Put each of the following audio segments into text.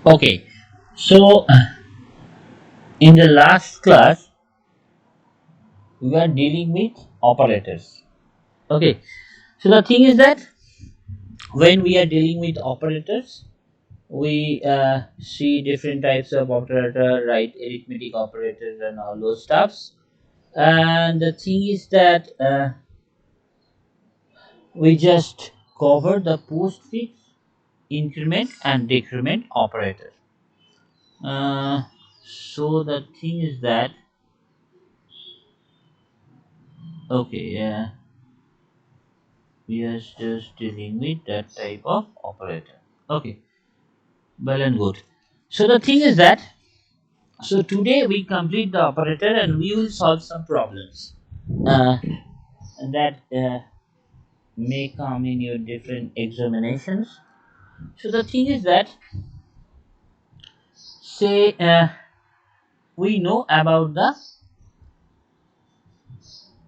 Okay, so in the last class we are dealing with operators. Okay, so the thing is that when we are dealing with operators, we see different types of operator, right? Arithmetic operators and all those stuffs. And the thing is that we just cover the postfix, increment, and decrement operator. Uh, so the thing is that okay, yeah, we are just dealing with that type of operator. Okay, well and good. So the thing is that today we complete the operator and we will solve some problems uh, that may come in your different examinations. So the thing is that say we know about the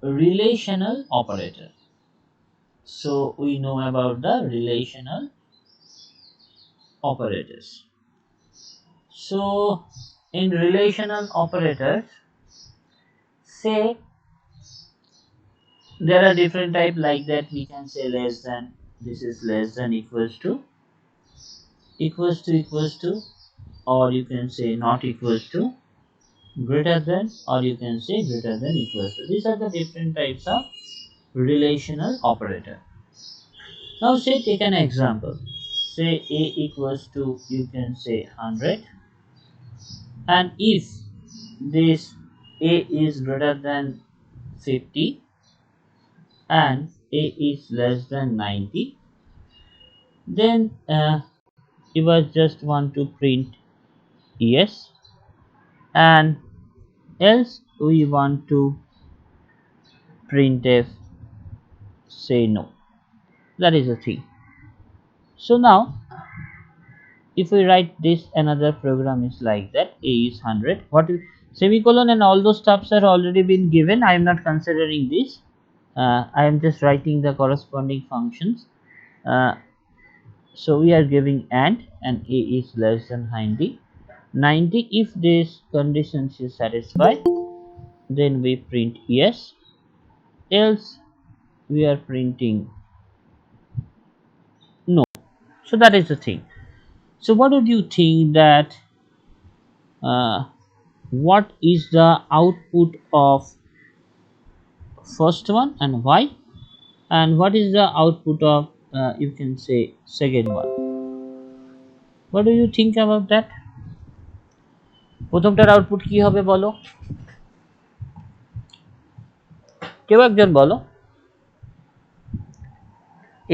relational operator. So we know about the relational operators. So in relational operators, say there are different type like that. We can say less than, this is less than, equals to, or you can say not equals to, greater than, or you can say greater than equals to. These are the different types of relational operator. Now say take an example. Say a equals to, you can say 100, and if this a is greater than 50 and a is less than 90, then you was just want to print yes, and else we want to print if say no. That is the thing. So now if we write this, another program is like that. A is 100, what is semicolon and all those stuffs are already been given. I am not considering this. I am just writing the corresponding functions. uh, so we are giving and a is less than 90. If this conditions is satisfied, then we print yes, else we are printing no. So that is the thing. So what would you think that uh, what is the output of first one and why, and what is the output of you can say second one? What do you think about that? প্রথমটার output কি হবে বলো, কেউ একজন বলো।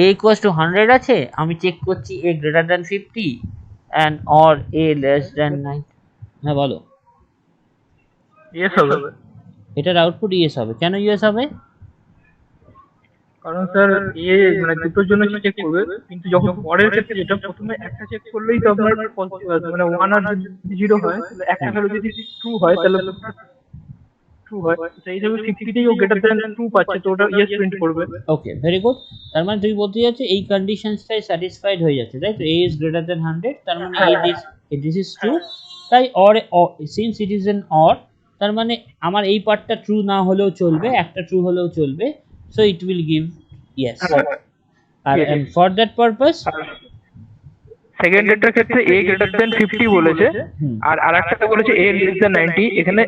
a equals to 100 আছে, আমি check করছি a greater than 50 and or a less than 9। হ্যাঁ বলো। ইয়েস হবে। এটার আউটপুট ইয়েস হবে, কেন ইয়েস হবে? কারণ স্যার মানে দুটোর জন্য চেক করবে, কিন্তু যখন পরের ক্ষেত্রে যেটা প্রথমে একটা চেক করলেই তো আপনার মানে ওয়ান আর যদি জিরো হয় তাহলে একটা ভ্যালু যদি ট্রু হয় তাহলে ট্রু হয়, সেই হিসাবে 50তেই ও গ্রেটার দ্যান ট্রু পাচ্ছে তো ওটা ইয়েস প্রিন্ট করবে। ওকে, ভেরি গুড। তার মানে তুমি বলতে যাচ্ছ এই কন্ডিশনসটাই স্যাটিসফাইড হয়ে যাচ্ছে, তাই তো? a is greater than 100, তার মানে হ্যাঁ this is true। তাই or since it is an or, তার মানে আমার এই পার্টটা ট্রু না হলেও চলবে, একটা ট্রু হলেও চলবে, so it will give yes। হ্যাঁ আর and for that purpose second ডেটার ক্ষেত্রে এ গ্রেটার দ্যান 50 বলেছে, আর আরেকটাতে বলেছে এ লেস দ্যান 90। এখানে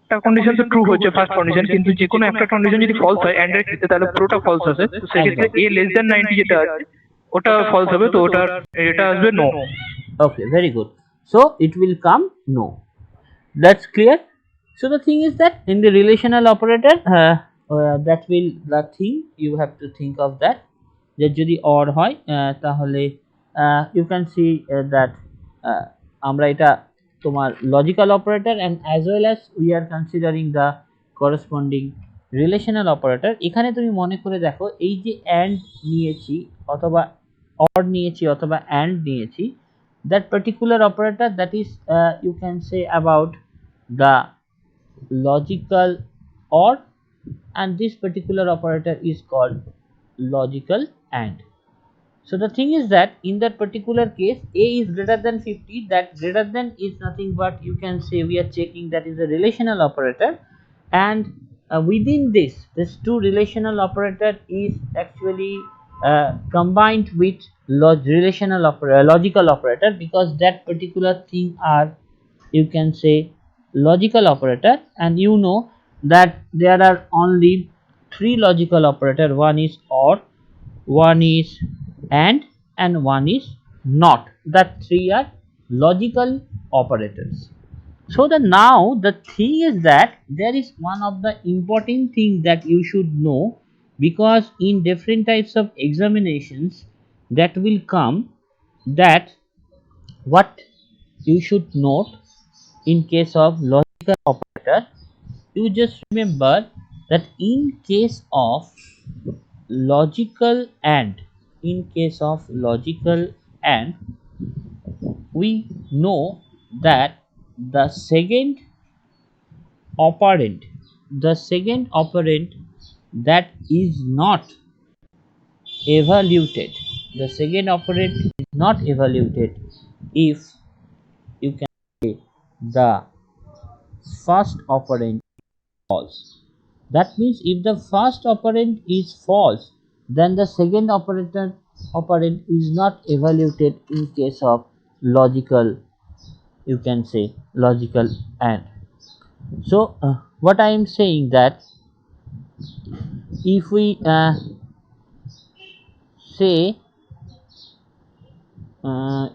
একটা কন্ডিশন তো ট্রু হচ্ছে ফার্স্ট কন্ডিশন, কিন্তু যে কোনো একটা কন্ডিশন যদি ফলস হয় এন্ড এর ক্ষেত্রে তাহলে পুরোটা ফলস আসে, তো সেক্ষেত্রে এ লেস দ্যান 90 যেটা আছে ওটা ফলস হবে, তো ওটা এটা আসবে no. okay, very good, so it will come no। That's clear। So the thing is that in the relational operator that will the thing you have to think of that, যে যদি or হয় তাহলে you can see that আমরা এটা তোমার logical operator and as well as we are considering the corresponding relational operator। এখানে তুমি মনে করে দেখো এই যে and নিয়েছি অথবা or নিয়েছি অথবা and নিয়েছি, that particular operator, that is you can say about the logical or, and this particular operator is called logical and। So the thing is that in that particular case, a is greater than 50. That greater than is nothing but, you can say, we are checking that is a relational operator, and within this two relational operator is actually combined with logical operator, because that particular thing are, you can say, logical operator. And you know that there are only three logical operator: one is or, one is and one is not. That three are logical operators. So the now the thing is that there is one of the important thing that you should know, because in different types of examinations that will come, that what you should note in case of logical operator, you just remember that in case of logical and, in case of logical and, we know that the second operand that is not evaluated, the second operand is not evaluated if, you can say, the first operand false. That means if the first operand is false, then the second operand is not evaluated in case of logical, you can say, logical and. So what I am saying that if we say,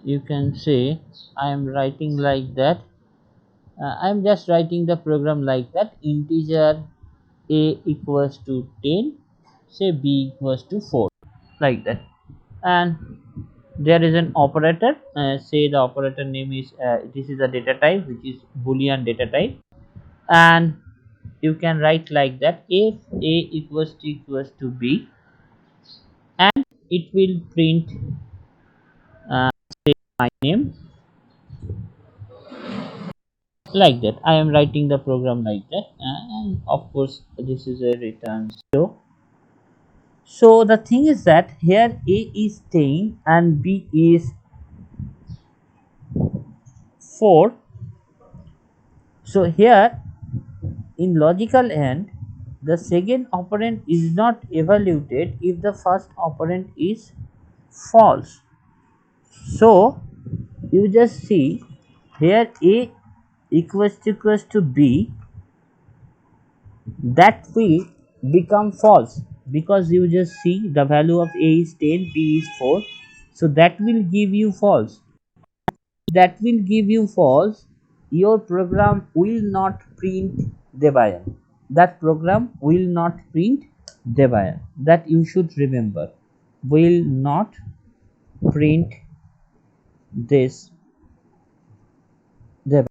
you can say, I am writing like that, I am just writing the program like that: integer a equals to 10, say b equals to 4, like that. And there is an operator, say the operator name is, this is a data type which is boolean data type, and you can write like that: if a equals to b, and it will print my name, like that. I am writing the program like that, and of course this is a return zero. So the thing is that here a is 10 and b is 4. So here in logical AND, the second operand is not evaluated if the first operand is false. So you just see here a equals to b, that will become false, because you just see the value of a is 10, b is 4. So that will give you false. That will give you false. Your program will not print Debayan. That program will not print Debayan. That you should remember. Will not print this Debayan.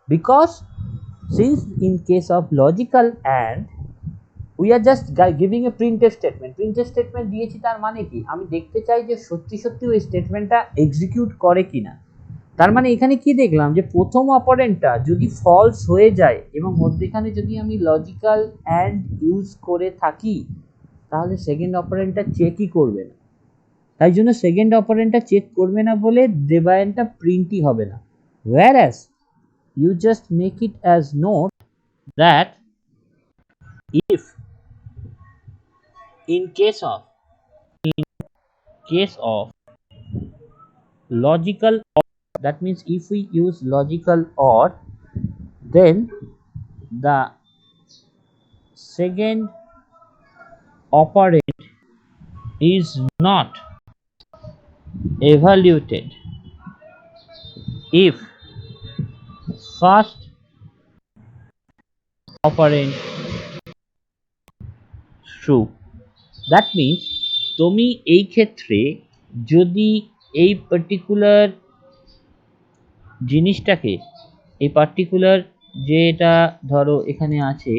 Because since in case of logical and, we are just giving a printf statement. Printf statement দিয়েছি, তার মানে কি, আমি দেখতে চাই যে সত্যি সত্যি ওই স্টেটমেন্টটা এক্সিকিউট করে কিনা। তার মানে এখানে কি দেখলাম, যে প্রথম অপারেন্টটা যদি ফলস হয়ে যায় এবং মধ্যখানে যদি আমি লজিক্যাল অ্যান্ড ইউজ করে থাকি, তাহলে সেকেন্ড অপারেন্টটা চেকই করবে না। তাই জন্য সেকেন্ড অপারেন্টটা চেক করবে না বলে দেবায়নটা প্রিন্টই হবে না। whereas you just make it as note that if in case of logical or, that means if we use logical or, then the second operand is not evaluated if first operand true. That means তুমি এই ক্ষেত্রে যদি এই particular জিনিসটাকে, এই particular যেটা ধরো এখানে আছে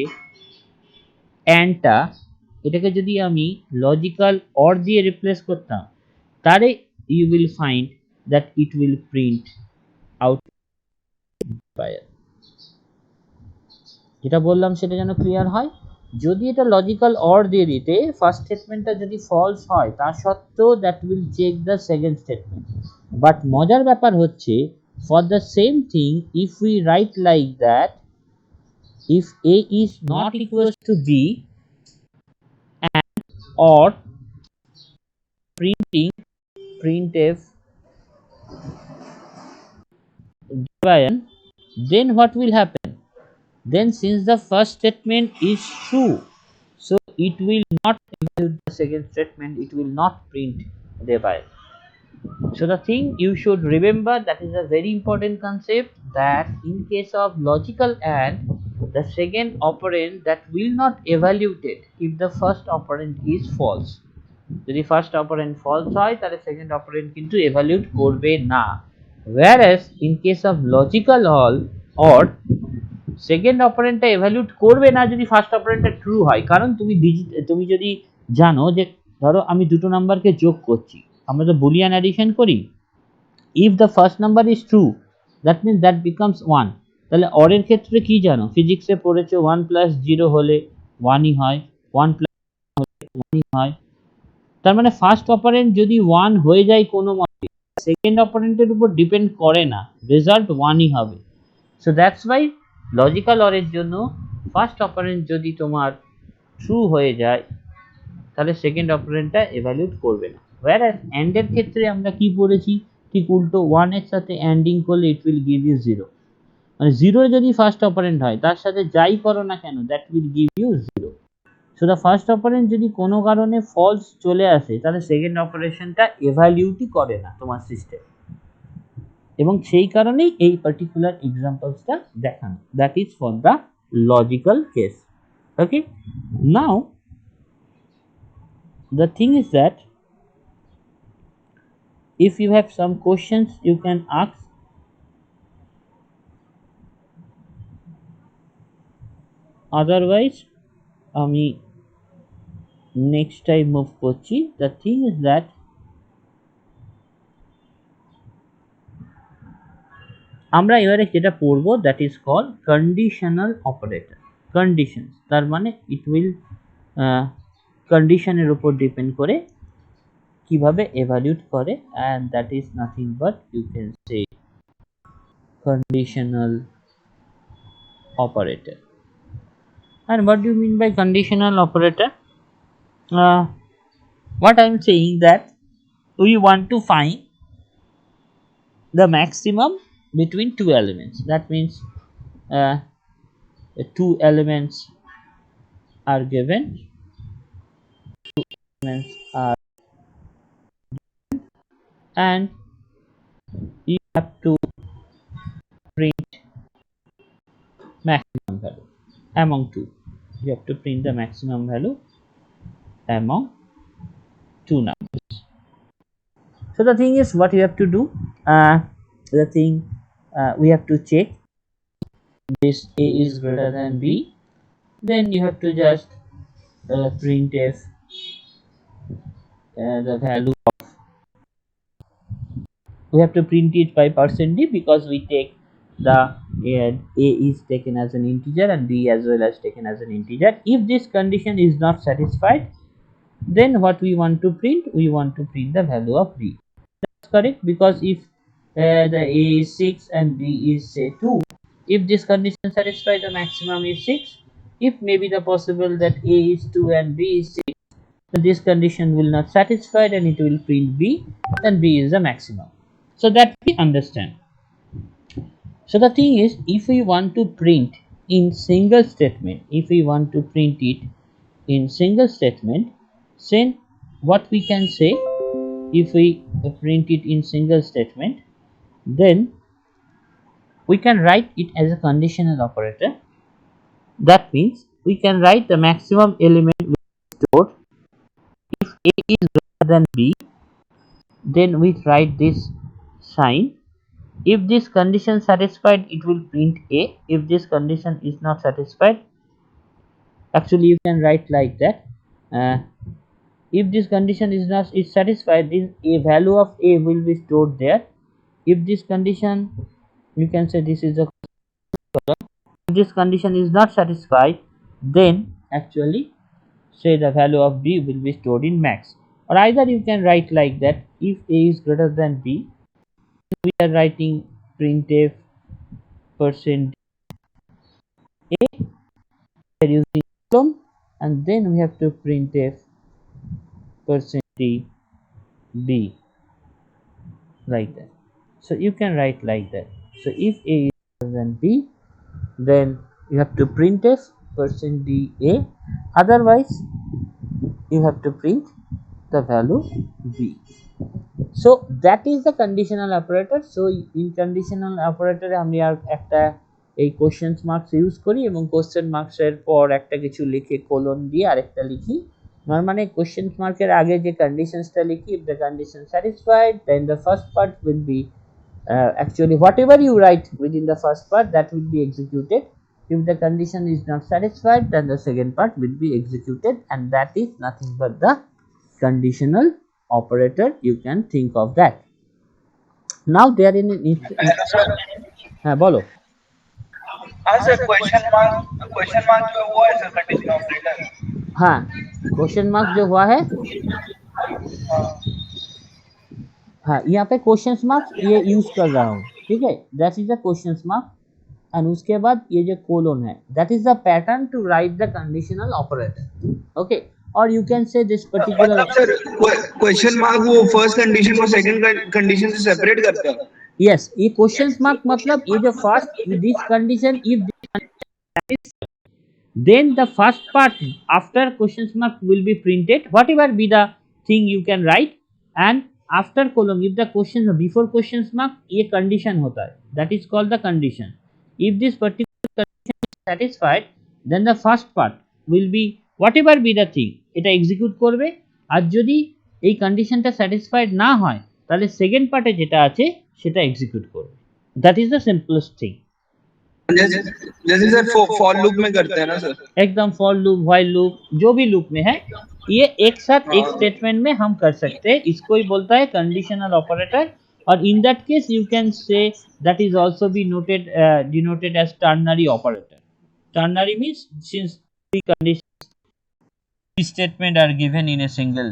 অ্যান্ডটা, এটাকে যদি আমি লজিক্যাল অর দিয়ে রিপ্লেস করতাম, তাহলে you will find that it will print out fire. যেটা বললাম সেটা যেন ক্লিয়ার হয়। যদি এটা লজিক্যাল অর দিয়ে দিতে ফার্স্ট স্টেটমেন্টটা যদি ফলস হয় তা সত্ত্বেও that will check the second statement, but মজার ব্যাপার হচ্ছে for the same thing if we write like that, if a is not equals to b and or printing printf by n, then what will happen? Then since the first statement is true, so it will not evaluate the second statement, it will not print thereby. So the thing you should remember, that is a very important concept, that in case of logical AND, the second operand that will not evaluate it if the first operand is false. যদি first operand false হয় তাহলে second operand কিন্তু evaluate করবে না, whereas in case of logical or second অপারেন্ডটা evaluate করবে না যদি ফার্স্ট অপারেন্ডটা ট্রু হয়। কারণ তুমি যদি জানো যে ধরো আমি দুটো নাম্বারকে যোগ করছি, আমরা তো বুলিয়ান অ্যাডিশন করি, if the first number is true that means that becomes 1, তাহলে অরের ক্ষেত্রে কি জানো, ফিজিক্সে পড়েছো 1 প্লাস 0 হলে 1ই হয়, 1 প্লাস হলে 1ই হয়, তার মানে ফার্স্ট অপারেন্ড যদি 1 হয়ে যায় কোনো মতে সেকেন্ড অপারেন্টের উপর ডিপেন্ড করে না, রেজাল্ট 1ই হবে। সো দ্যাটস ওয়াই লজিক্যাল অরের জন্য ফার্স্ট অপারেন্ট যদি তোমার ট্রু হয়ে যায় তাহলে সেকেন্ড অপারেন্টটা এভালুয়েট করবে না। whereas AND এর ক্ষেত্রে আমরা কি পড়েছি, ঠিক উল্টো, 1 এর সাথে অ্যান্ডিং করলে ইট উইল গিভ ইউ 0, মানে 0 যদি ফার্স্ট অপারেন্ট হয় তার সাথে যাই করো না কেন that will give you 0। So the first operand যদি কোনো কারণে ফলস চলে আসে তাহলে সেকেন্ড অপারেশনটা এভালুয়েটই করে না তোমার সিস্টেম, এবং সেই কারণেই এই পার্টিকুলার এক্সাম্পলসটা দেখানো, that is for the logical case. Okay, now the thing is that if you have some questions you can ask, otherwise আমি next time move করছি। the thing is that আমরা এবারে যেটা পড়বো that is called conditional operator। conditions তার মানে it will কন্ডিশনের উপর ডিপেন্ড করে কিভাবে এভালুয়েট করে, and that is nothing but you can say conditional operator. And what do you mean by conditional operator? What I am saying that we want to find the maximum between two elements, that means two elements are given, two elements are, and you have to print maximum value among two, you have to print the maximum value among two numbers. So the thing is what you have to do, we have to check this a is greater than b, then you have to just printf the value of, we have to print it by %d because we take the a is taken as an integer and b as well as taken as an integer. If this condition is not satisfied, then what we want to print, we want to print the value of b. That's correct, because if the a is 6 and b is say 2, if this condition satisfies, the maximum is 6. If maybe the possible that a is 2 and b is 6, then this condition will not satisfy and it will print b, then b is the maximum. So that we understand. So the thing is, if we want to print in single statement, if we want to print it in single statement, then what we can say, if we print it in single statement, then we can write it as a conditional operator. That means we can write the maximum element stored. If a is greater than b, then we write this sign. If this condition satisfied, it will print a. If this condition is not satisfied, actually you can write like that, if this condition is satisfied, this a value of a will be stored there. If this condition, you can say this is the column. If this condition is not satisfied, then actually say the value of b will be stored in max. Or either you can write like that, if a is greater than b, we are writing printf percent a, we are using column, and then we have to printf percent d b, like that. So you can write like that. So if a is greater than b, then you have to printf percent d a, otherwise you have to print the value b. So that is the conditional operator. So in conditional operator আমি আর একটা এই question marks use করি এবং question মার্কসের পর একটা কিছু লিখে কোলন দিয়ে আরেকটা লিখি। নরমালি কোশ্চেন মার্কের আগে যে কন্ডিশনসটা লিখি, if the condition satisfied, then the first part will be actually whatever you write within the first part, that will be executed. If the condition is not satisfied, then the second part will be executed, and that is nothing but the conditional operator. You can think of that. Now there in हाँ बोलो। हाँ sir, question mark जो हुआ है sir condition operator. हाँ, question mark जो हुआ है, हाँ यहाँ पे क्वेश्चन मार्क ये यूज कर रहा हूँ, ठीक है, that is the question mark, and उसके बाद ये जो कोलोन है, that is the pattern to write the conditional operator, okay. और you can say this particular, मतलब सर क्वेश्चन मार्क वो फर्स्ट कंडीशन को सेकंड कंडीशन से सेपरेट करता है। यस, ये क्वेश्चन मार्क मतलब ये जो first this condition, if then the first part after question mark will be printed, whatever be the thing you can write, and after colon if the question before question mark ये condition होता है, that is called the condition. If this particular condition is satisfied, then the first part will be whatever be the thing এটা execute করবে, আর যদি এই কন্ডিশনটা satisfied না হয় তাহলে সেকেন্ড পার্টে যেটা আছে সেটা এক্সিকিউট করবে। That is the simplest thing. जैसे सर फॉर लूप में करते हैं ना सर, एकदम फॉर लूप, व्हाइल लूप, जो भी लूप में है ये एक साथ एक स्टेटमेंट में हम कर सकते हैं। इसको ही बोलता है कंडीशनल ऑपरेटर। और in that case you can say that is also be noted denoted as ternary operator. Ternary means since three conditions statement are given in a single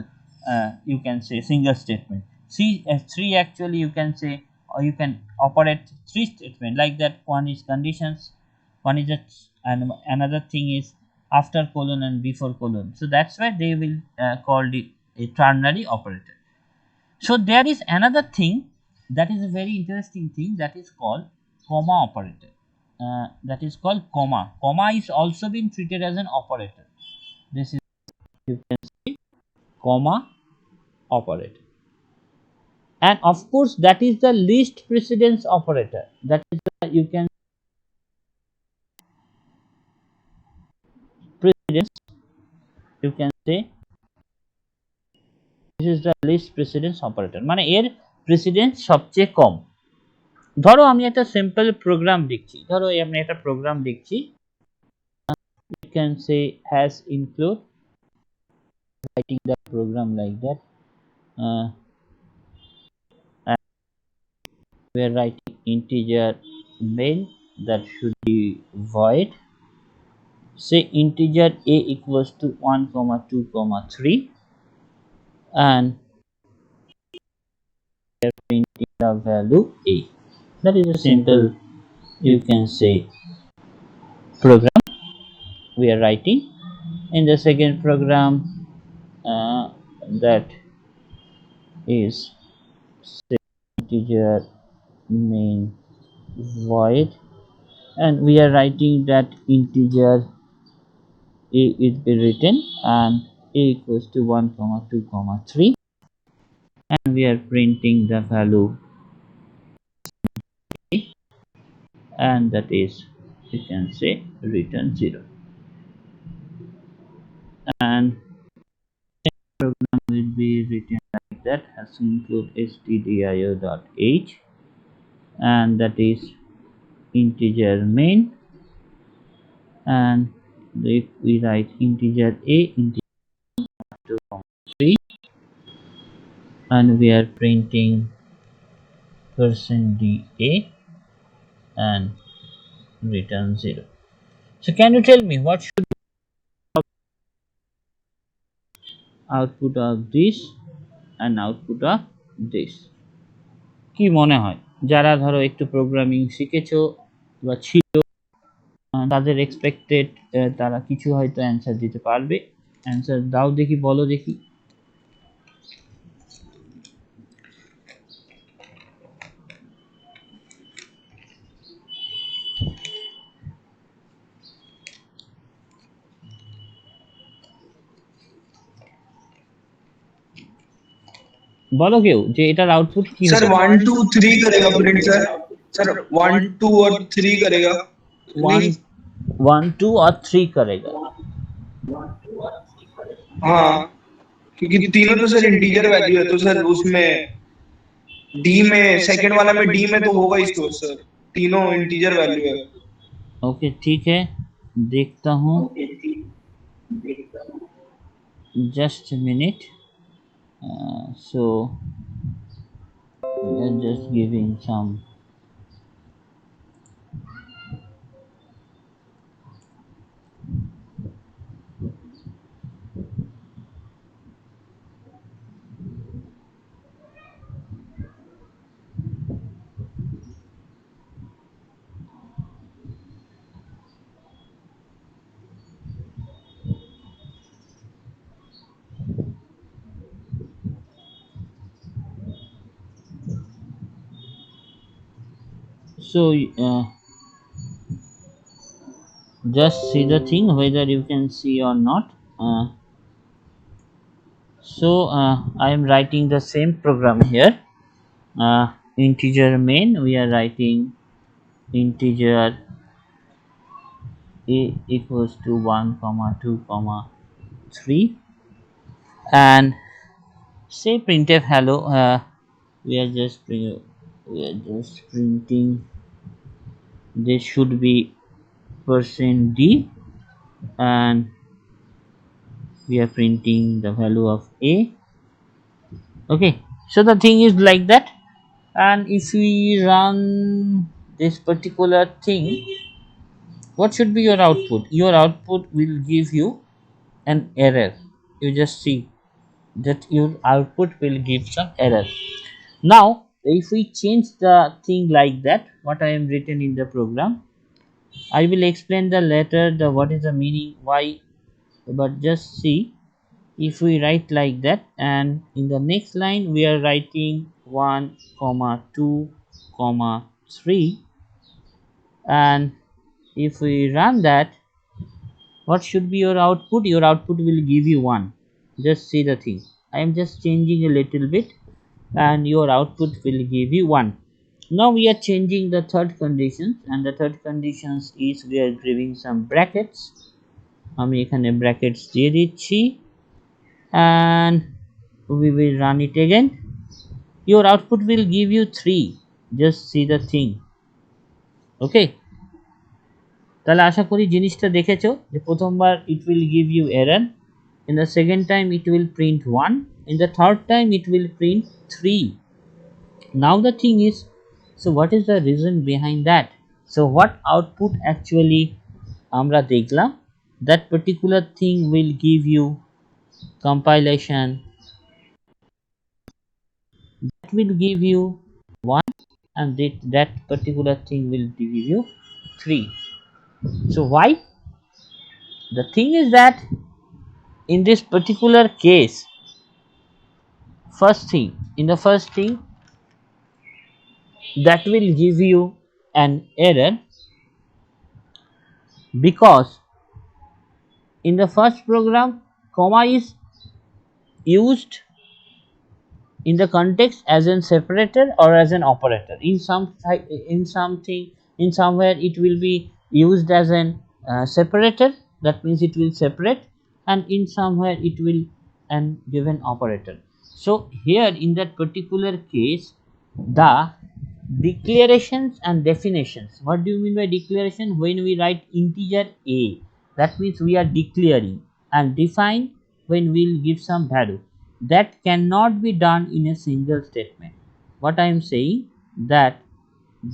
you can say single statement. See, three actually you can say, or you can operate three statement like that. One is conditions, one is and another thing is after colon and before colon. So that's why they will call it a ternary operator. So there is another thing that is a very interesting thing, that is called comma operator. That is called comma. Comma is also been treated as an operator. This is, you can see, comma operator. And of course that is the least precedence operator, that is the, you can precedence, you can say this is the least precedence operator, মানে এর precedence সবচেয়ে কম। ধরো আমি একটা simple programme লিখছি, ধরো আমি একটা প্রোগ্রাম লিখছি, you can say has include, writing the program like that, and we are writing integer main that should be void, say integer a equals to 1 comma 2 comma 3, and we are printing the value a. That is a simple, you can say, program we are writing. In the second program that is say integer main void, and we are writing that integer a is be written and a equals to 1 comma 2 comma 3, and we are printing the value a, and that is, you can say, return 0. And program will be written like that, has include stdio.h, and that is integer main, and if we write integer a integer 2 3, and we are printing %da and return 0. So can you tell me what should output of this and output of this. কি মনে হয় যারা ধরো একটু programming শিখেছো বা ছিল তাদের এক্সপেক্টেড তারা কিছু হয়তো অ্যান্সার দিতে পারবে। অ্যান্সার দাও দেখি, বলো দেখি। বলো কেউ যে এটার আউটপুট কি सर হবে। 1 2 3 करेगा प्रिंट सर। सर 1 2 और 3 करेगा। वन नहीं 1 2 और 3 करेगा। हाँ, क्योंकि तीनों तो सर इंटीजर वैल्यू है, तो सर उसमें डी में सेकंड वाला में डी में तो होगा ही स्टोर सर, तीनों इंटीजर वैल्यू है। ओके ठीक है, देखता हूँ, just minute. So we are just giving some so just see the thing whether you can see or not. I am writing the same program here. Integer main, we are writing integer a equals to 1 comma 2 comma 3, and say printf hello. We are just printing, this should be percent %d, and we are printing the value of a. Okay, so the thing is like that, and if we run this particular thing, what should be your output? Your output will give you an error. You just see that your output will give some error. Now if we change the thing like that, what I am written in the program, I will explain the later the what is the meaning why, but just see. If we write like that, and in the next line we are writing 1 comma 2 comma 3, and if we run that, what should be your output? Your output will give you 1. Just see the thing, I am just changing a little bit, and your output will give you 1. Now we are changing the third conditions, and the third conditions is we are giving some brackets. আমি এখানে brackets দিয়ে দিচ্ছি, and we will run it again. Your output will give you 3. Just see the thing. Okay, তাহলে আশা করি জিনিসটা দেখেছো যে প্রথমবার it will give you error, in the second time it will print 1, in the third time it will print 3. Now the thing is, so what is the reason behind that? So what output actually আমরা দেখলাম, that particular thing will give you compilation, that will give you 1, and that particular thing will give you 3. So why? The thing is that in this particular case, first thing, in the first thing that will give you an error, because in the first program comma is used in the context as an separator or as an operator. In something, in somewhere it will be used as an separator, that means it will separate, and in somewhere it will an given operator. So here in that particular case, the declarations and definitions, what do you mean by declaration? When we write integer a, that means we are declaring, and define when we'll give some value, that cannot be done in a single statement. What I am saying, that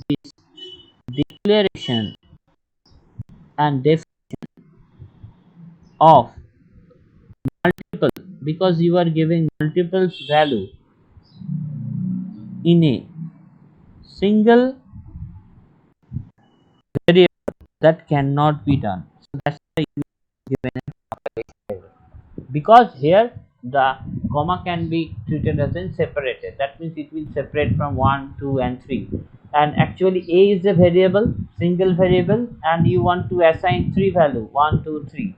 this declaration and definition of multiple because you are giving multiple value in a single variable, that cannot be done. So that's why you given a, because here the comma can be treated as in separated, that means it will separate from 1, 2 and 3, and actually a is a variable, single variable, and you want to assign 3 value 1, 2, 3.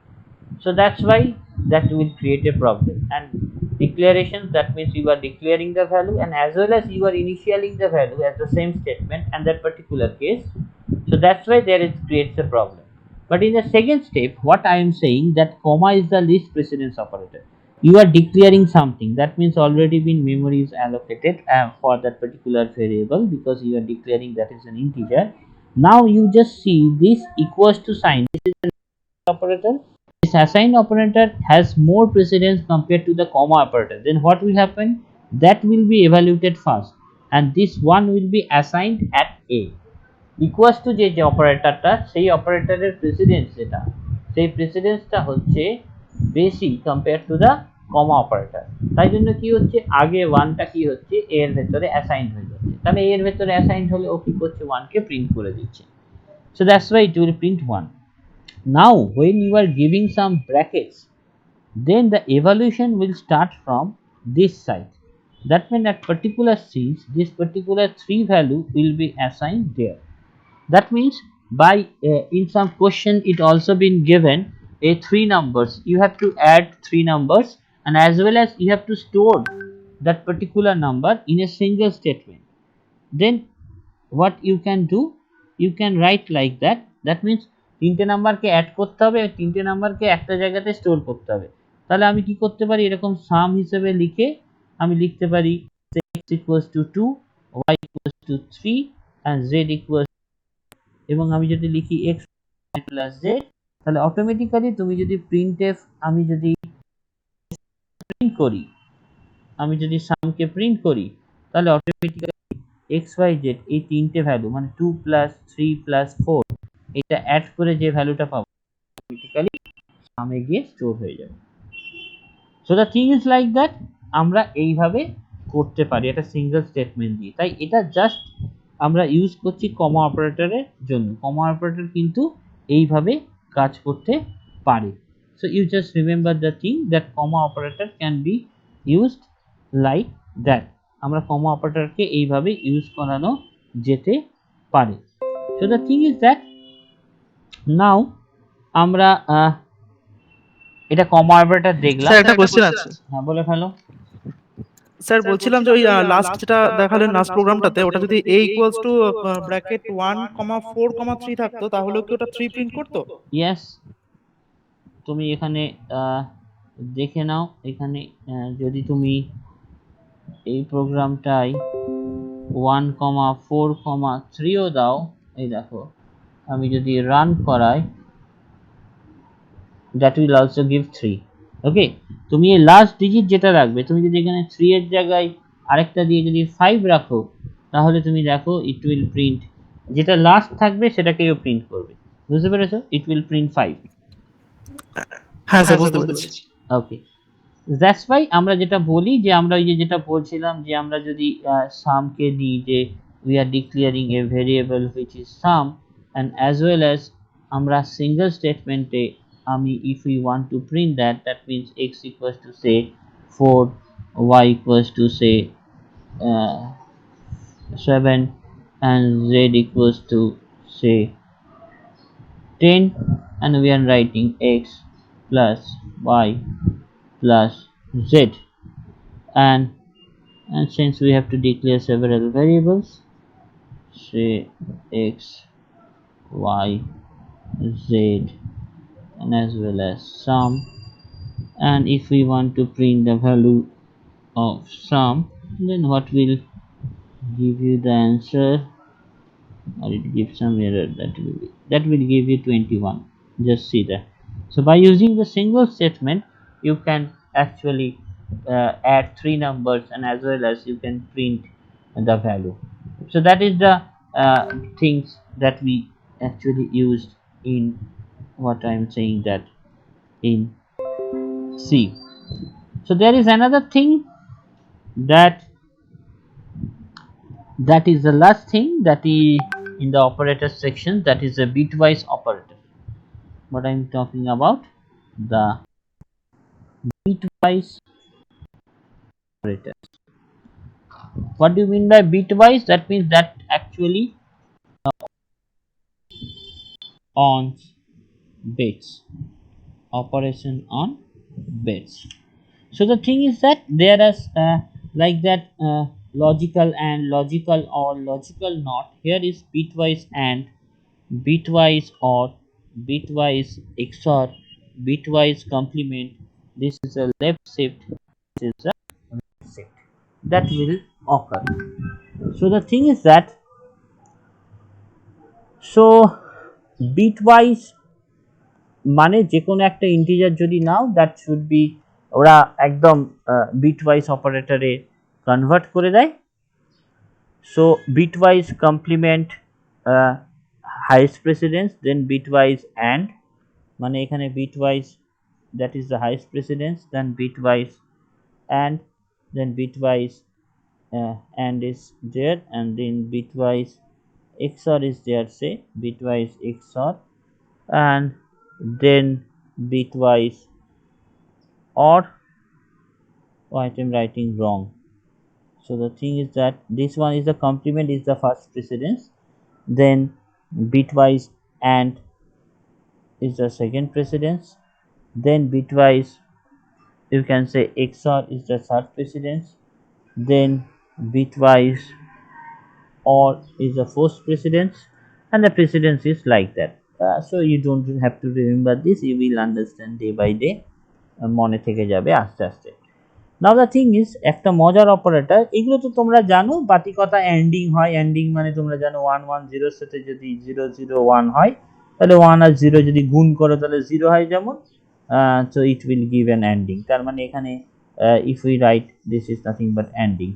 So that's why that will create a problem. And declarations, that means you are declaring the value and as well as you are initialing the value as the same statement and that particular case. So that's why there is creates a problem. But in the second step, what I am saying, that comma is the least precedence operator. You are declaring something, that means already been memory is allocated for that particular variable, because you are declaring that is an integer. Now you just see this equals to sign, this is an operator. This assign operator has more precedence compared to the comma operator. Then what will happen? That will be evaluated first and this one will be assigned at a, equals to যে যে অপারেটরটা, সেই অপারেটরের precedence যেটা, সেই প্রেসিডেন্সটা হচ্ছে বেশি compare to the comma operator. তাই জন্য কি হচ্ছে, আগে ওয়ানটা কি হচ্ছে এ এর ভেতরে অ্যাসাইন হয়ে যাচ্ছে, তাহলে এ এর ভেতরে অ্যাসাইন হলে ও কি করছে, ওয়ানকে প্রিন্ট করে দিচ্ছে। So that's why it will print one. Now when you are giving some brackets, then the evaluation will start from this side. That means at particular scenes, this particular 3 value will be assigned there. That means by in some question it also been given a 3 numbers, you have to add 3 numbers and as well as you have to store that particular number in a single statement. Then what you can do, you can write like that, that means 3টে নাম্বারকে add করতে হবে, 3টে নাম্বারকে একটা জায়গাতে store করতে হবে। তাহলে আমি কি করতে পারি, এরকম সাম হিসেবে লিখে আমি লিখতে পারি x equals to 2, y equals to 3 and z equals, এবং আমি যদি লিখি x plus z, তাহলে অটোমেটিক্যালি তুমি যদি printf, আমি যদি প্রিন্ট করি, আমি যদি সামকে প্রিন্ট করি, তাহলে অটোমেটিক্যালি x y z এই তিনটে ভ্যালু মানে 2 plus 3 plus 4 এটা অ্যাড করে যে ভ্যালুটা পাবো অটোমেটিক্যালি সামে গিয়ে স্টোর হয়ে যাবে। So the thing is like that, আমরা এইভাবে করতে পারি এটা সিঙ্গেল স্টেটমেন্ট দিয়ে। তাই এটা জাস্ট আমরা ইউজ করছি কমা অপারেটরের জন্য, কমা অপারেটর কিন্তু এইভাবে কাজ করতে পারে। So you just remember the thing that comma operator can be used like that, আমরা কমা অপারেটরকে এইভাবে ইউজ করানো যেতে পারে। So the thing is that now আমরা এটা কমা অপারেটর দেখলাম। স্যার একটা কোশ্চেন আছে। হ্যাঁ বলে ফেলো। স্যার বলছিলাম যে ওই লাস্ট যেটা দেখালেন লাস্ট প্রোগ্রামটাতে, ওটা যদি a ইকুয়ালস টু ব্র্যাকেট 1,4,3 থাকতো তাহলে কি ওটা 3 প্রিন্ট করতো? ইয়েস, তুমি এখানে দেখে নাও, এখানে যদি তুমি এই প্রোগ্রামটাই 1,4,3ও দাও, এই দেখো আমি যদি রান করাই, that will also give 3. ওকে, তুমি এই লাস্ট ডিজিট যেটা রাখবে, তুমি যদি এখানে 3 এর জায়গায় আরেকটা দিয়ে যদি 5 রাখো, তাহলে তুমি দেখো ইট উইল প্রিন্ট, যেটা লাস্ট থাকবে সেটাকেও প্রিন্ট করবে। বুঝতে পেরেছো? It will print 5। হ্যাঁ স্যার বুঝতে পেরেছি। ওকে, দ্যাটস ওয়াই আমরা যেটা বলি যে আমরা ওই যে যেটা বলছিলাম যে আমরা যদি সামকে দিই যে we are declaring A variable which is some and as well as আমরা সিঙ্গেল স্টেটমেন্টে আমি if we want to print that, that means x equals to say 4, y equals to say 7 and z equals to say 10, and we are writing x plus y plus z, and since we have to declare several variables, say x, y, z and as well as sum, and if we want to print the value of sum, then what will give you the answer, or it gives some error, that will give you 21. Just see that. So by using the single statement you can actually add 3 numbers and as well as you can print the value. So that is the things that we actually used in what I am saying that in C. So there is another thing that is the last thing that is in the operator section, that is a bitwise operator. What I am talking about, the bitwise operator. What do you mean by bitwise? That means that actually on bits, operation on bits. So the thing is that there is like that logical and logical or logical not. Here is bitwise and bitwise or bitwise XOR, bitwise complement. This is a left shift, this is a right shift that will occur. So the thing is that, so bitwise মানে যে কোনো একটা integer যদি নাও, that should B, ওরা একদম bitwise অপারেটরে convert করে দেয়। So bitwise complement highest precedence, then bitwise and, মানে এখানে bitwise that is the highest precedence, then bitwise and, then bitwise and is there, and then bitwise XOR is there, say bitwise XOR, and then bitwise or, oh, I am writing wrong. So the thing is that this one is the complement, is the first precedence, then bitwise and is the second precedence, then bitwise you can say XOR is the third precedence, then bitwise or is the fourth precedence, and the precedence is like that. So you don't have to remember this, you will understand day by day, মনে থেকে যাবে আস্তে আস্তে। নাও the thing is, একটা মজার operator, এগুলো তো তোমরা জানো, বাতি কথা এন্ডিং হয়, এন্ডিং মানে তোমরা জানো 1 1 0 এর সাথে যদি 0 0 1 হয়, তাহলে 1 আর 0 যদি গুণ করো তাহলে 0 হয়, যেমন so it will give an ending, তার মানে এখানে if we write this is nothing but ending।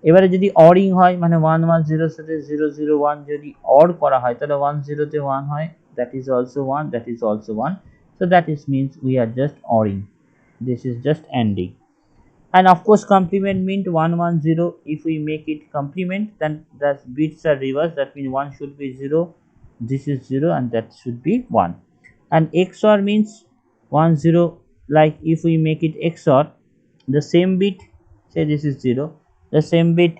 এবারে যদি অরিং হয়, মানে 1 1 0 এর সাথে 0 0 1 যদি অর করা হয়, তাহলে 1 0 তে 1 হয়, that is also 1, that is also 1, so that is means we are just oring, this is just ending। And of course complement means 1 1 0, if we make it complement then the bits are reversed, that means 1 should be 0, this is 0, and that should be 1। And XOR means 1 0, like if we make it XOR, the same bit, say this is 0, the same bit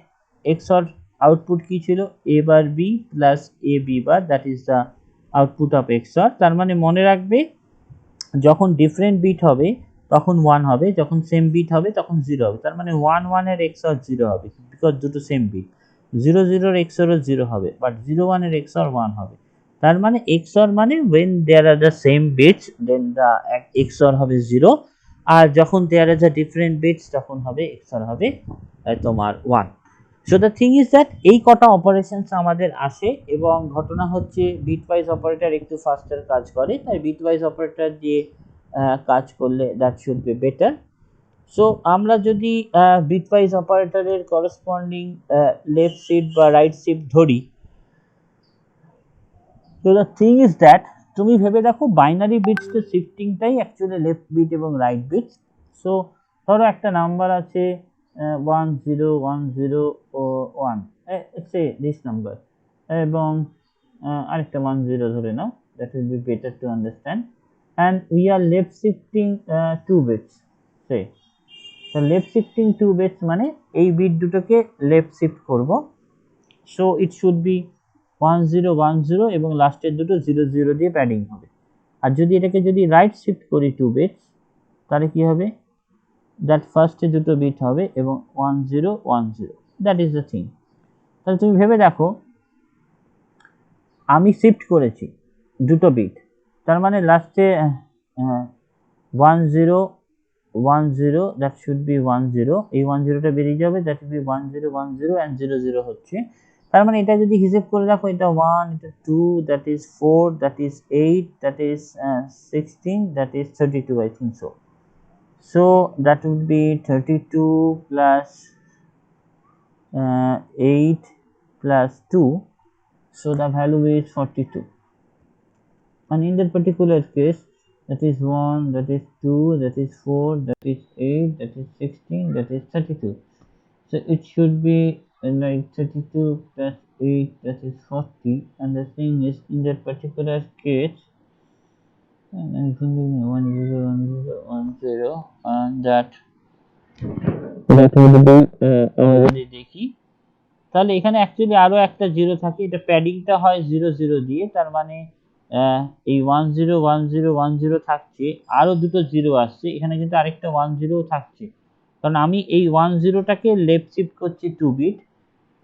XOR output কি ছিল, a bar b plus a b bar, that is the output of XOR। তার মানে মনে রাখবে যখন different bit হবে তখন 1 হবে, যখন সেম বিট হবে তখন 0 হবে, তার মানে 1 1 এর XOR 0 হবে, বিকজ দুটো সেম বিট। 0 0 এর XOR 0 হবে, বাট 0 1 এর XOR 1 হবে। তার মানে XOR মানে when there are the same bits then the XOR হবে 0, আর যখন there are the different bits তখন হবে XOR হবে তোমার 1। So the thing is that এই কটা অপারেশনস আমাদের আসে, এবং ঘটনা হচ্ছে বিটওয়াইজ অপারেটর একটু ফাস্টার কাজ করে, তাই বিটওয়াইজ অপারেটর দিয়ে কাজ করলে that should be better. So আমরা যদি বিটওয়াইজ অপারেটরের করসপন্ডিং লেফট শিফট বা রাইট শিফট ধরি, তো দ্য থিং ইজ দ্যাট তুমি ভেবে দেখো বাইনারি বিটসের শিফটিংটাই অ্যাকচুয়ালি লেফট বিট এবং রাইট বিটস। সো ধরো একটা নাম্বার আছে 1 0 1 0 1, সে দিস নাম্বার, এবং আরেকটা 1 0 ধরে নাও, that will be better to understand, and we are left shifting 2 bits, say so left shifting 2 bits মানে এই বিট দুটোকে লেফট শিফট করব, সো ইট শুড বি 1 0 1 0 এবং লাস্টের দুটো 0 0 দিয়ে প্যাডিং হবে। আর যদি এটাকে যদি রাইট শিফট করি 2 বিটস, তাহলে কি হবে, দ্যাট ফার্স্টে দুটো বিট হবে এবং 1 0 1 0, দ্যাট ইজ দ্য থিং। তাহলে তুমি ভেবে দেখো আমি শিফট করেছি দুটো বিট, তার মানে লাস্টে 1 0 1 0, দ্যাট শুড বি 1 0, এই 1 0টা বেরিয়ে যাবে, দ্যাট উইল বি 1 0 1 0 অ্যান্ড 0 0 হচ্ছে। তার মানে এটা যদি হিসেব করে রাখো, এটা 1, এটা 2, that is 4, that is 8, that is 16, that is 32, I think so. So that would be 32 plus 8 plus 2, so the value is 42, and in that particular case that is 1, that is 2, that is 4, that is 8, that is 16, that is 32. So it should be like 32 plus 8, that is 40. And the thing is, in that particular case, and I'm putting 1 0 1 0 1 0, and that would be যদি দেখি তাহলে এখানে actually আরো একটা zero থাকে, এটা প্যাডিংটা হয় 0 0 দিয়ে, তার মানে এই 1 0 1 0 1 0 থাকছে, আরো দুটো জিরো আসছে, এখানে কিন্তু আরেকটা 1 0 থাকছে, কারণ আমি এই 1 0টাকে লেফট শিফট করছি 2 বিট,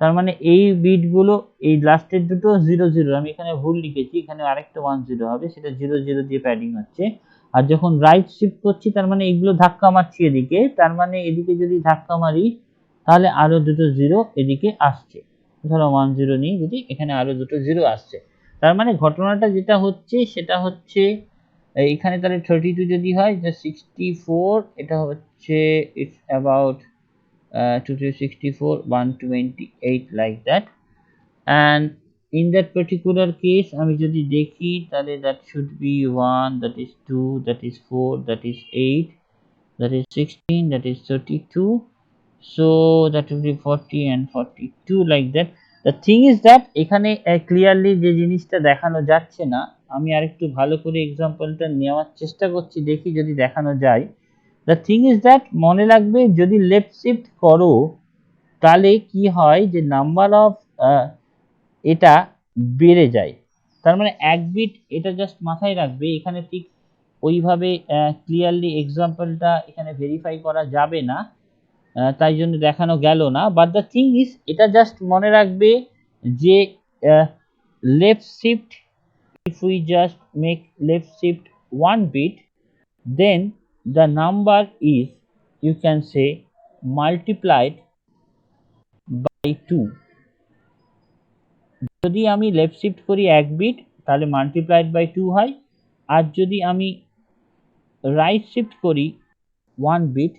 তার মানে এই বিটগুলো এই লাস্টের দুটো 0 0, আমি এখানে ভুল লিখেছি, এখানে আরেকটা 1 0 হবে, সেটা 0 0 দিয়ে প্যাডিং হচ্ছে। আর যখন রাইট শিফট করছি তার মানে এগুলো ধাক্কা মারছি এদিকে, তার মানে এদিকে যদি ধাক্কা মারি তাহলে আরো দুটো 0 এদিকে আসছে, ধরো 1 0 নিয়ে যদি এখানে আরো দুটো 0 আসছে, তার মানে ঘটনাটা যেটা হচ্ছে সেটা হচ্ছে এখানে তাহলে 32 যদি হয়, যে 64, এটা হচ্ছে it's about 2 to 64 128 like that, and in that particular case আমি যদি দেখি তাহলে that should be 1, that is 2, that is 4, that is 8, that is 16, that is 32, so that will be 40 and 42 like that. The thing is that এখানে clearly যে জিনিসটা দেখানো যাচ্ছে না, আমি আরেকটু ভালো করে এক্সাম্পলটা নেওয়ার চেষ্টা করছি, দেখি যদি দেখানো যায়। দ্য থিং ইজ দ্যাট মনে রাখবে যদি লেফট শিফট করো তাহলে কি হয় যে নাম্বার অফ এটা বেড়ে যায়, তার মানে এক বিট, এটা জাস্ট মাথায় রাখবে, এখানে ঠিক ওইভাবে ক্লিয়ারলি এক্সাম্পলটা এখানে ভেরিফাই করা যাবে না, তাই জন্য দেখানো গেল না, বাট দ্য থিং ইজ এটা জাস্ট মনে রাখবে যে left shift, if we just make left shift 1 bit, then the number is, you can say, multiplied by 2. যদি আমি লেফট শিফট করি 1 বিট তাহলে মাল্টিপ্লাইড বাই 2 হয়, আর যদি আমি রাইট শিফট করি 1 বিট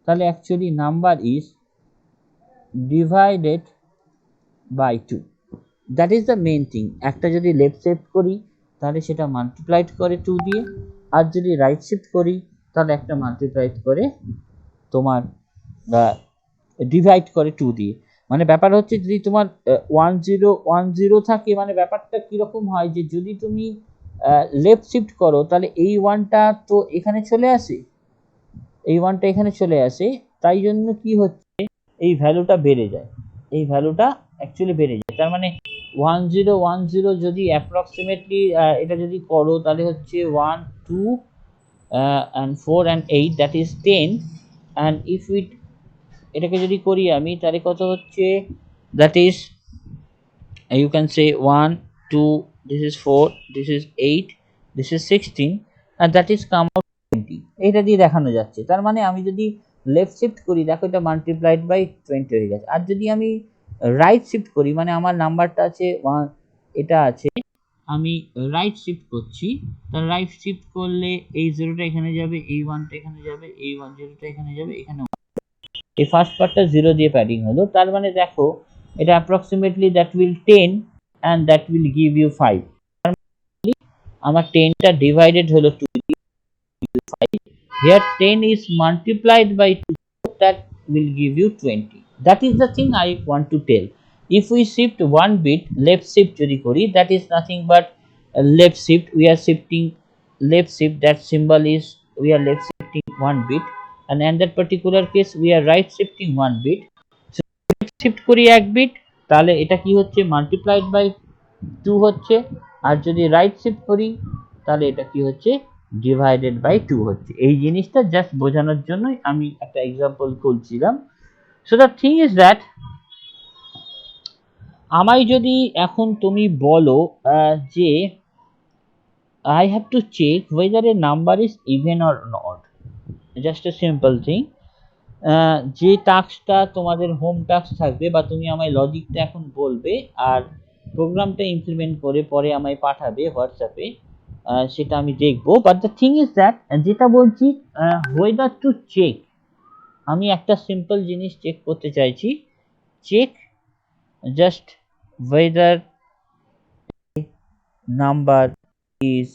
তাহলে actually number is divided by 2, that is the main thing. একটা যদি লেফট শিফট করি তাহলে সেটা মাল্টিপ্লাইড করে 2 দিয়ে, আর যদি রাইট শিফট করি তাহলে একটা মাল্টিপ্লাইড করে তোমার ডিভাইড করে 2 দিয়ে। মানে ব্যাপার হচ্ছে যদি তোমার 1 0 1 0 থাকে, মানে ব্যাপারটা কিরকম হয় যে যদি তুমি লেফট শিফট করো তাহলে এই 1টা তো এখানে চলে আসে, এই 1টা এখানে চলে আসে, তাই জন্য কি হচ্ছে এই ভ্যালুটা বেড়ে যায়, এই ভ্যালুটা অ্যাকচুয়ালি বেড়ে যায়, তার মানে 1 0 1 0 যদি অ্যাপ্রক্সিমেটলি এটা যদি করো তাহলে হচ্ছে 1 2 and 4 and 8, that is 10, and if we এটাকে যদি করি আমি তাহলে কত হচ্ছে, that is you can say 1 2, this is 4, this is 8, this is 16, and that is come out 20, এটা দিয়ে দেখানো যাচ্ছে, তার মানে আমি যদি লেফট শিফট করি দেখো এটা মাল্টিপ্লাইড বাই 20 হয়ে গেছে, আর যদি আমি রাইট শিফট করি মানে আমার নাম্বারটা আছে 1, এটা আছে, আমি রাইট শিফট করছি, তার রাইট শিফট করলে এই 0টা এখানে যাবে, এই 1টা এখানে যাবে, এই 0টা এখানে যাবে, এখানে এই ফার্স্ট পার্টটা 0 দিয়ে প্যাডিং হলো, তার মানে দেখো এটা approximately that will 10 and that will give you 5, আমার 10টা ডিভাইডেড হলো 2 দিয়ে 5, here 10 is multiplied by 2, that will give you 20. That is the thing I want to tell. If we shift 1 bit left shift যদি করি, that is nothing but left shift, we are shifting left shift, that symbol is we are left shifting 1 bit, and in that particular case we are right shifting 1 bit, so shift করি 1 bit তাহলে এটা কি হচ্ছে multiplied by 2 হচ্ছে, আর যদি right shift করি তাহলে এটা কি হচ্ছে ডিভাইডেড বাই 2 হচ্ছে। এই জিনিসটা জাস্ট বোঝানোর জন্যই আমি একটা এক্সাম্পল খুলছিলাম। So the thing is that আমায় যদি এখন তুমি বলো যে I have to check whether a number is even or not, just a simple thing, যে টাস্কটা তোমাদের হোম টাস্ক থাকবে বা তুমি আমায় লজিকটা এখন বলবে আর প্রোগ্রামটা ইমপ্লিমেন্ট করে পরে আমায় পাঠাবে হোয়াটসঅ্যাপে, সেটা আমি দেখবো, but the thing is that যেটা বলছি ওয়েদার টু চেক, আমি একটা সিম্পল জিনিস চেক করতে চাইছি, check just whether number is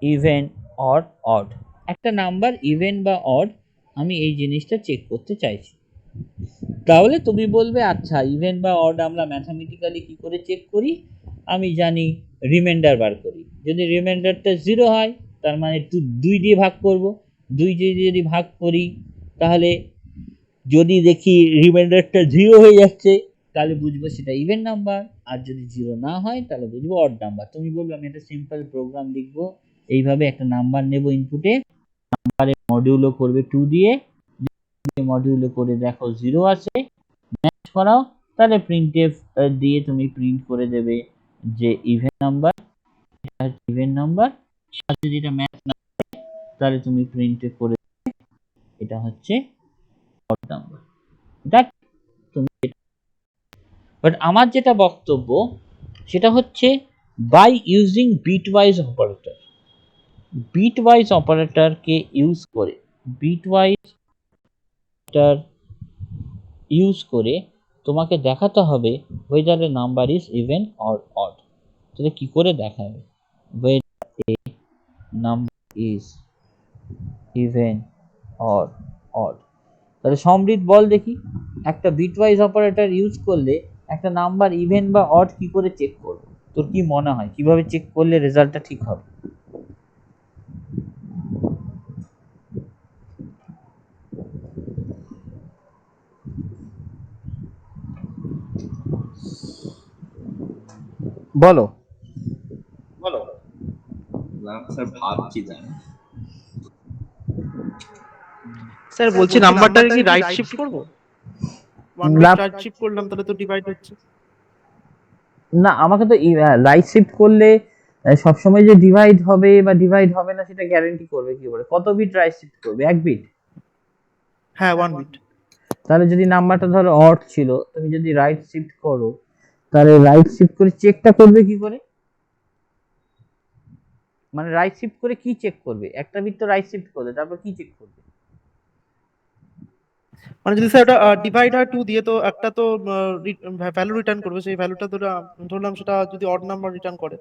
even or odd, একটা নাম্বার ইভেন বা অড আমি এই জিনিসটা চেক করতে চাইছি। তাহলে তুমি বলবে আচ্ছা ইভেন বা অড আমরা ম্যাথামেটিক্যালি কি করে চেক করি, আমি জানি রিমাইন্ডার বার করি। যদি রিমাইন্ডারটা 0 হয় তার মানে 2 দিয়ে ভাগ করব, 2 দিয়ে যদি ভাগ করি তাহলে যদি দেখি রিমাইন্ডারটা 0 হয়ে যাচ্ছে তাহলে বুঝবো সেটা ইভেন নাম্বার, আর যদি 0 না হয় তাহলে বুঝবো অড নাম্বার। তুমি বলবে আমি একটা সিম্পল প্রোগ্রাম লিখবো, এইভাবে একটা নাম্বার নেব ইনপুটে, নাম্বারে মডিউলো করবে 2 দিয়ে, মডিউলো করে দেখো 0 আছে ম্যাচ করাও, তাহলে প্রিন্টএফ দিয়ে তুমি প্রিন্ট করে দেবে যে ইভেন নাম্বার, এটা হচ্ছে ইভেন নাম্বার। সাথে যেটা ম্যাচ না তাহলে তুমি প্রিন্টএফ করে এটা হচ্ছে অড নাম্বার। দ্যাট তুমি, বাট আমার যেটা বক্তব্য সেটা হচ্ছে by using bitwise operator, bitwise অপারেটরকে ইউজ করে, বিটওয়াইজ অপারেটর ইউজ করে তোমাকে দেখাতে হবে whether a number is even or odd। তাহলে কি করে দেখাবে whether a number is even or odd? তাহলে সমৃদ্ধ বল দেখি, একটা বিটওয়াইজ অপারেটর ইউজ করলে একটা নাম্বার ইভেন বা অড কি করে চেক করবে? তোর কি মনে হয় কিভাবে চেক করলে রেজাল্টটা ঠিক হবে? বলো। স্যার ভাবছি জানি। স্যার বলছি নাম্বারটাকে কি রাইট শিফট করব? 1 বিট রাইট শিফট করলাম তাহলে তো ডিভাইড হচ্ছে। না, আমাকে তো রাইট শিফট করলে সবসময় যে ডিভাইড হবে বা ডিভাইড হবে না সেটা গ্যারান্টি করবে কি করে? কত বিট রাইট শিফট করবে? 1 বিট? হ্যাঁ 1 বিট। তাহলে যদি নাম্বারটা ধরো অড ছিল, তুমি যদি রাইট শিফট করো তাহলে রাইট শিফট করে চেকটা করবে কি করে? মানে রাইট শিফট করে কি চেক করবে? একটা বিট তো রাইট শিফট করবে, তারপর কি চেক করবে? মানে যদি স্যার ওটা ডিভাইড হয় 2 দিয়ে তো একটা তো ভ্যালু রিটার্ন করবে, সেই ভ্যালুটা ধরলাম সেটা যদি অড নাম্বার রিটার্ন করে।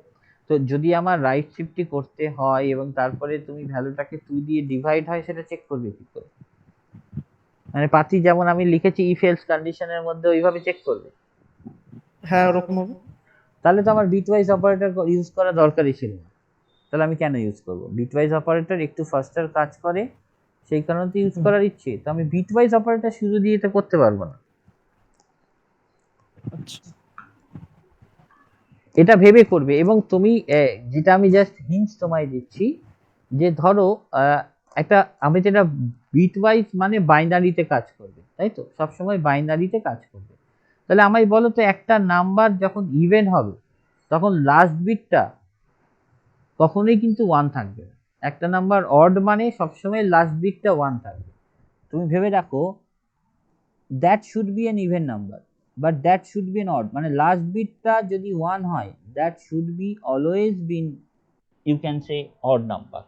তো যদি আমার রাইট শিফটই করতে হয় এবং তারপরে তুমি ভ্যালুটাকে 2 দিয়ে ডিভাইড হয় সেটা চেক করবে কি করে? মানে পাতি যেমন আমি লিখেছি ইফ এলস কন্ডিশনের মধ্যে ওইভাবে চেক করবে? হ্যাঁ ওরকম হবে। তাহলে তো আমার বিটওয়াইজ অপারেটর ইউজ করা দরকারই ছিল না। তাহলে আমি কেন ইউজ করব? বিটওয়াইজ অপারেটর একটু ফাস্টার কাজ করে, সেই কারণে তো ইউজ করার ইচ্ছে। তো আমি বিটওয়াইজ অপারেটর শুধু দিয়ে এটা করতে পারবো না। আচ্ছা এটা ভেবে করবে। এবং তুমি যেটা আমি জাস্ট হিন্টস তোমায় দিচ্ছি যে ধরো একটা আমি যেটা বিটওয়াইজ মানে বাইনারিতে কাজ করবে, তাই তো? সবসময় বাইনারিতে কাজ করবে। তাহলে আমায় বলো তো একটা নাম্বার যখন ইভেন হবে তখন লাস্ট বিটটা কখনোই কিন্তু 1 থাকবে না। একটা নাম্বার অড মানে সবসময় লাস্ট বিটটা 1 থাকবে। তুমি ভেবে রাখো that should be an even number but that should be an odd, মানে লাস্ট বিটটা যদি 1 হয় that should be always been you can say odd number.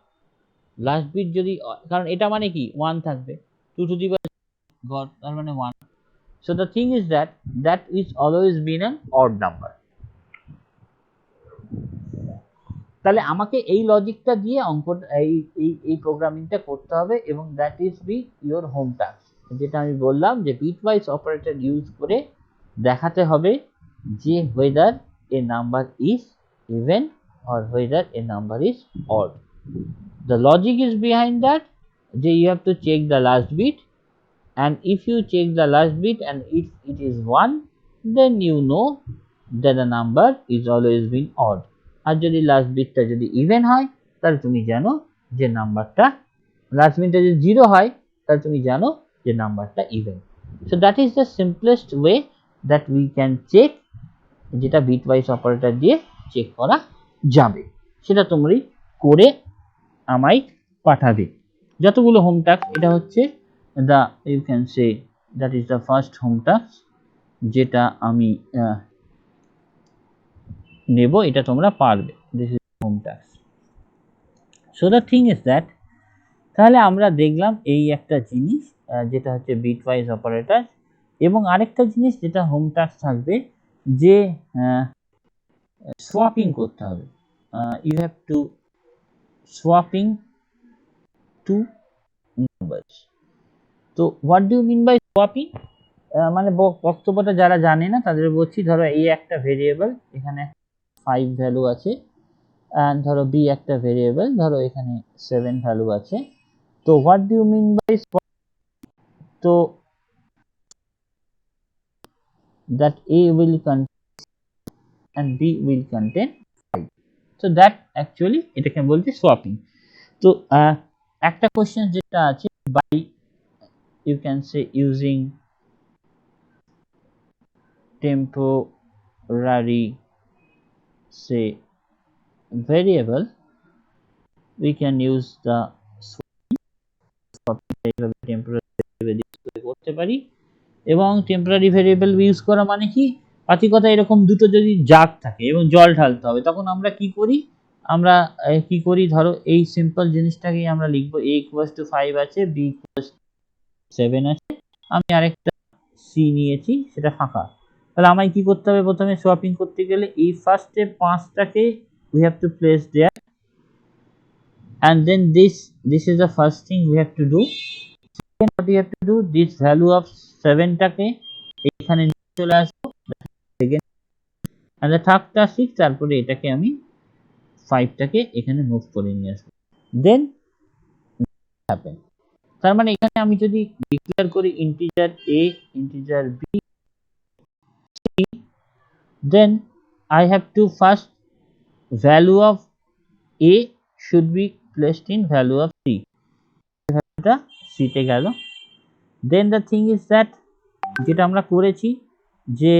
Last bit যদি, কারণ এটা মানে কি 1 থাকবে, 2 টু দি পাওয়ার গড তার মানে 1। So the thing is that that is always been an odd number. তাহলে আমাকে এই লজিকটা দিয়ে অঙ্কটা এই প্রোগ্রামিংটা করতে হবে এবং that is B your home task. যেটা আমি বললাম যে বিটওয়াইজ অপারেটর ইউজ করে দেখাতে হবে যে whether a number is even or whether a number is odd. The logic is behind that যে you have to check the last bit, and if you check the last bit and if it is 1 then you know that the number is always been odd, আর যদি last বিটটা যদি even হয় তাহলে তুমি জানো যে নাম্বারটা, লাস্ট বিটটা যদি 0 হয় তাহলে তুমি জানো যে নাম্বারটা even. So that is the simplest way that we can check, যেটা বিটওয়াইজ অপারেটর দিয়ে চেক করা যাবে। সেটা তোমরা করে আমায় পাঠাবে। যতগুলো হোম টাস্ক, এটা হচ্ছে the you can say that is the first home task যেটা আমি নেব, এটা তোমরা পারবে। This is home task. So the thing is that তাহলে আমরা দেখলাম এই একটা জিনিস যেটা হচ্ছে বিটওয়াইজ অপারেটর, এবং আরেকটা জিনিস যেটা হোম টাস্ক থাকবে যে সোয়াপিং করতে হবে। You have to swapping two numbers. তো what do you mean by swapping? মানে বক্তব্যটা যারা জানে না তাদের বলছি, ধরো এই একটা ভেরিয়েবল, এখানে 5 ভ্যালু আছে, and ধরো b একটা ভেরিয়েবল, ধরো এখানে 7 ভ্যালু আছে। তো what do you mean by swap? তো that a will contain and b will contain 5, so that actually এটাকে বলছে swapping। তো একটা কোশ্চেন যেটা আছে, by you can say using temporary say variable we can use the swapping এইভাবে temporary variable use করতে পারি। এবং টেম্পোরারি ভেরিয়েবল ইউজ করা মানে কি, পাতিকতা এরকম দুটো যদি জাগ থাকে এবং জল ঢালতে হবে, তখন আমরা কি করি, আমরা কি করি, ধরো এই সিম্পল জিনিসটাকেই আমরা লিখবো a = 5 আছে, b = 7 আছে, আমি আরেকটা c নিয়েছি, সেটা ফাঁকা। তাহলে আমায় কি করতে হবে, প্রথমে সোয়াপিং করতে গেলে এই ফার্স্টে 5টাকে we have to place there, and then this is the first thing we have to do. Second, what we have to do, this value of 7টাকে এখানে নিয়ে চলে আসবো, সেকেন্ড, and the থার্ডটা 6, তারপরে এটাকে আমি 5টাকে এখানে মুভ করে নিয়ে আসবো, then happen। তার মানে এখানে আমি যদি ডিক্লেয়ার করি integer a, integer b, c, then I have to first value of a should be placed in value of c, ভ্যালুটা c তে গেল। then the thing is that যেটা আমরা করেছি যে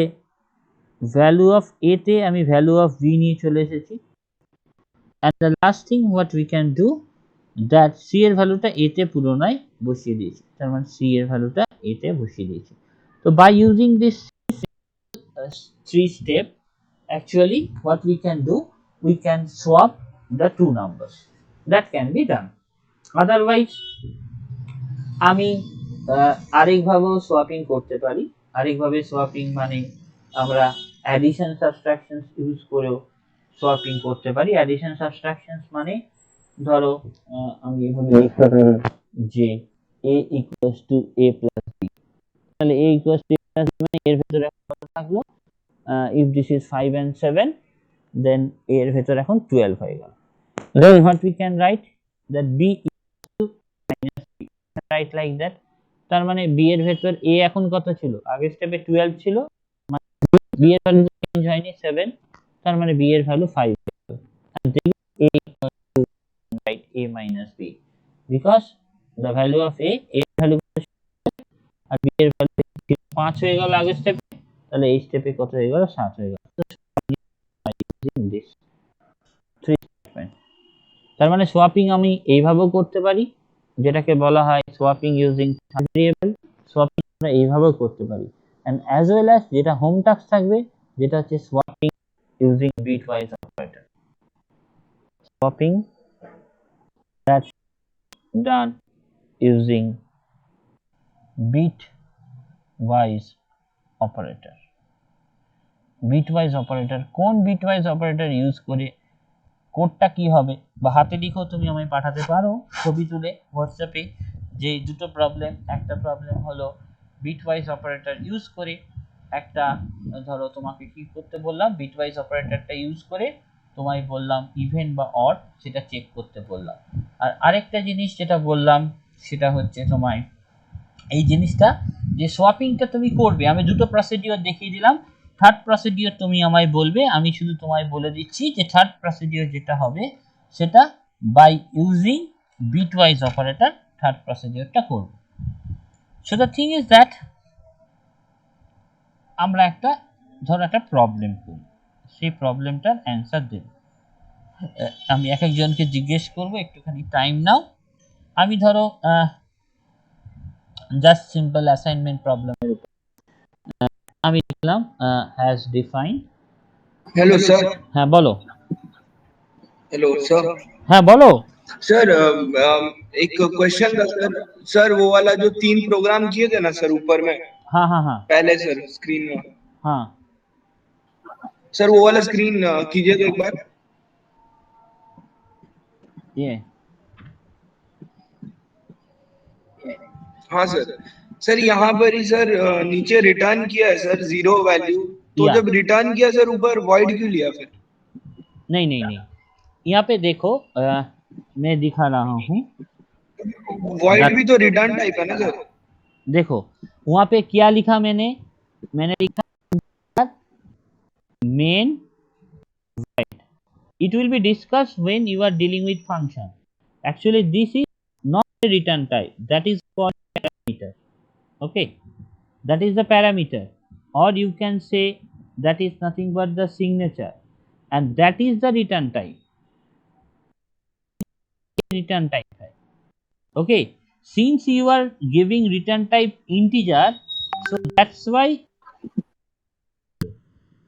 ভ্যালু অফ a তে আমি ভ্যালু অফ b নিয়ে চলে এসেছি, and the last thing what we can do that c এর ভ্যালুটা a তে পুনরায় বসিয়ে দিয়েছি, তার মানে c এর ভ্যালুটা a তে বসিয়ে দিয়েছি। তো by using this 3 step actually what we can do, we can swap the two numbers, that can be done। otherwise আমি আরেকভাবেও সোয়াপিং করতে পারি। আরেকভাবে সোয়াপিং মানে আমরা অ্যাডিশন সাবট্রাকশনস ইউজ করেও সোয়াপিং করতে পারি। অ্যাডিশন সাবট্রাকশনস মানে ধরো আমি এভাবে লিখতে পারি যে a = a + b, তাহলে a = a + b মানে এর ভিতরে কত থাকলো, if this is 5 and 7 then a এর ভিতরে এখন 12 হয়ে গেল। then what we can write that b - b, write like that। তার মানে b এর ভেতর a এখন কত ছিল, আগের স্টেপে 12 ছিল, মানে b এর ভ্যালু চেঞ্জ হয়নি 7, তার মানে b এর ভ্যালু 5 হবে। and then a = write a - b because the value of a এর ভ্যালু আর b এর ভ্যালু 5 হয়ে গেল আগের স্টেপে, তাহলে এই স্টেপে কত হয়ে গেল, 7 হয়ে গেল। this 3 statement, তার মানে সোয়াপিং আমি এইভাবেও করতে পারি, যেটাকে বলা হয় সোয়াপিং ইউজিং ভেরিয়েবল, সোয়াপিং আমরা এইভাবেও করতে পারি, and as well as যেটা হোম টাস্ক থাকবে, যেটা হচ্ছে swapping using bitwise operator, swapping that's done using bitwise operator. Bitwise operator, কোন বিটওয়াইজ অপারেটর ইউজ করে কোডটা কি হবে, বা হাতে লিখেও তুমি আমায় পাঠাতে পারো ছবি তুলে হোয়াটসঅ্যাপে, যে দুটো প্রবলেম, একটা প্রবলেম হলো বিটওয়াইজ অপারেটর ইউজ করে একটা, ধরো তোমাকে কি করতে বললাম, বিটওয়াইজ অপারেটরটা ইউজ করে তোমায় বললাম ইভেন বা অড সেটা চেক করতে বললাম। আর আরেকটা জিনিস যেটা বললাম সেটা হচ্ছে তোমায় এই জিনিসটা যে সোয়াপিংটা তুমি করবে, আমি দুটো প্রসিডিওর দেখিয়ে দিলাম, থার্ড প্রসিডিওর তুমি আমায় বলবে, আমি শুধু তোমায় বলে দিচ্ছি যে থার্ড প্রসিডিওর যেটা হবে সেটা by using bitwise operator third প্রসিডিওরটা করব। So the thing is that আমরা একটা ধরো একটা প্রবলেম করি, সেই প্রবলেমটার অ্যান্সার দেব, আমি এক একজনকে জিজ্ঞেস করব একটুখানি টাইম নাও। আমি ধরো জাস্ট সিম্পল অ্যাসাইনমেন্ট প্রবলেমের উপর আমি লিখলাম হ্যাজ ডিফাইন। Hello sir. হ্যাঁ বলো। Hello sir. হ্যাঁ বলো। सर एक क्वेश्चन था सर। सर वो वाला जो 3 प्रोग्राम किए थे ना सर ऊपर में, हाँ हाँ हाँ पहले सर स्क्रीन में, हाँ सर वो वाला स्क्रीन कीजिए तो एक बार। ये हाँ सर। सर यहाँ पर ही सर नीचे रिटर्न किया है सर जीरो वैल्यू, तो या जब रिटर्न किया सर ऊपर वॉइड क्यों लिया फिर? नहीं नहीं नहीं, यहाँ पे देखो मैं दिखा रहा हूँ वॉइड that- भी तो रिटर्न टाइप है ना सर? देखो वहाँ पे क्या लिखा मैंने, मैंने लिखा main, it will be discussed when you are dealing with function. Actually this is not a return type, that is called parameter. Okay, that is the parameter, or you can say that is nothing but the signature, and that is the return type. Return type है. Okay, since you are giving return type integer, so that's why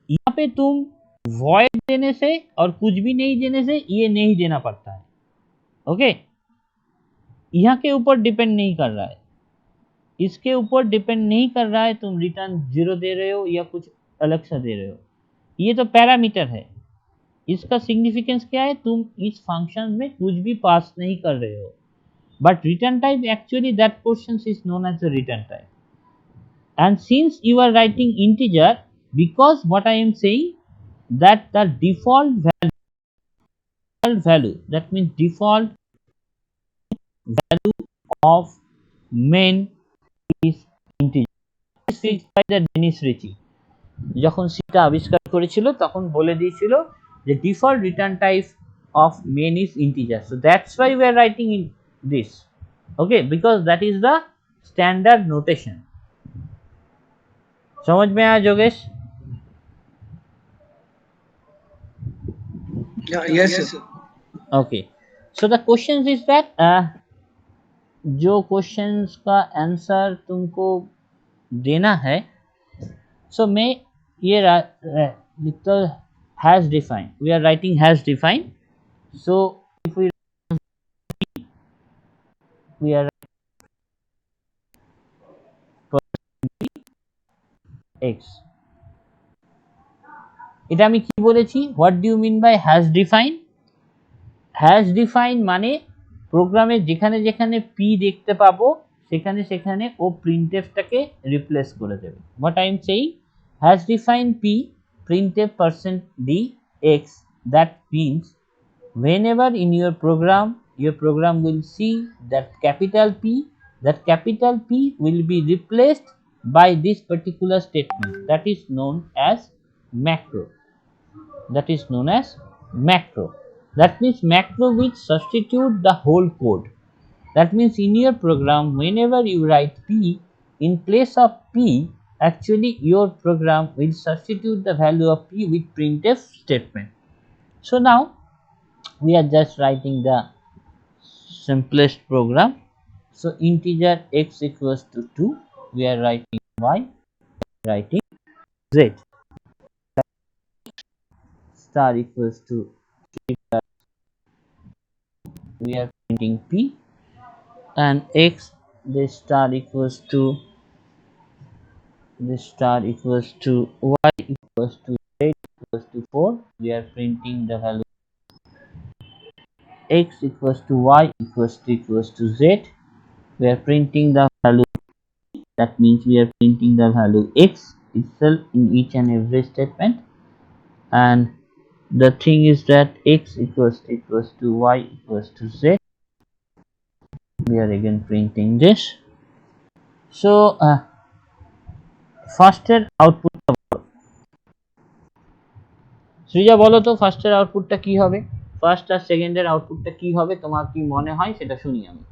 यहाँ पे तुम void देने से और कुछ भी नहीं देने से ये नहीं देना पड़ता है. ओके, यहाँ के ऊपर डिपेंड नहीं कर रहा है, इसके ऊपर डिपेंड नहीं कर रहा है तुम रिटर्न 0 दे रहे हो या कुछ अलग सा दे रहे हो, ये तो पैरामीटर है. इसका सिग्निफिकेंस क्या है, तुम इस फंक्शन में कुछ भी पास नहीं कर रहे हो. But return type actually that portion is known as the return type. And since you are writing integer, because what I am saying that the default value, that means default value of main is integer. This is fixed by the Dennis Ritchie. যখন সিটা আবিষ্কার করেছিল তখন বলে দিয়েছিল যে default return type of main is integer, so that's why we are writing in this. Okay, because that is the standard notation. समझ में आया Yogesh? Yes sir. Okay, so the question is that जो क्वेश्चंस का answer तुमको देना है, सो मैं ये लिखता hash define, we are writing hash define. So if we are x, এটা আমি কি বলেছি, what do you mean by has define? Has define মানে প্রোগ্রামে যেখানে যেখানে পি দেখতে পাবো সেখানে সেখানে ও প্রিন্টএফটাকে রিপ্লেস করে দেবে. What I am saying, has define P printf %d x, that means whenever in your program will see that capital P will be replaced by this particular statement, that is known as macro. That is known as macro. That means macro which substitute the whole code. That means in your program whenever you write p, in place of p, actually your program will substitute the value of p with printf statement. So now we are just writing the simplest program. So integer x equals to 2, we are writing y, writing z, star equals to 3, we are printing p, and x, this star equals to y equals to z equals to 4, we are printing the value x equals to y equals to z, we are printing the value, that means we are printing the value x itself in each and every statement. And the thing is that x equals to y equals to z, we are again printing this. So ফার্স্টের আউটপুটটা বলো, সৃজা বলো তো ফার্স্টের আউটপুটটা কি হবে, first আর সেকেন্ডের আউটপুটটা কি হবে তোমার কি মনে হয় সেটা শুনি আমি.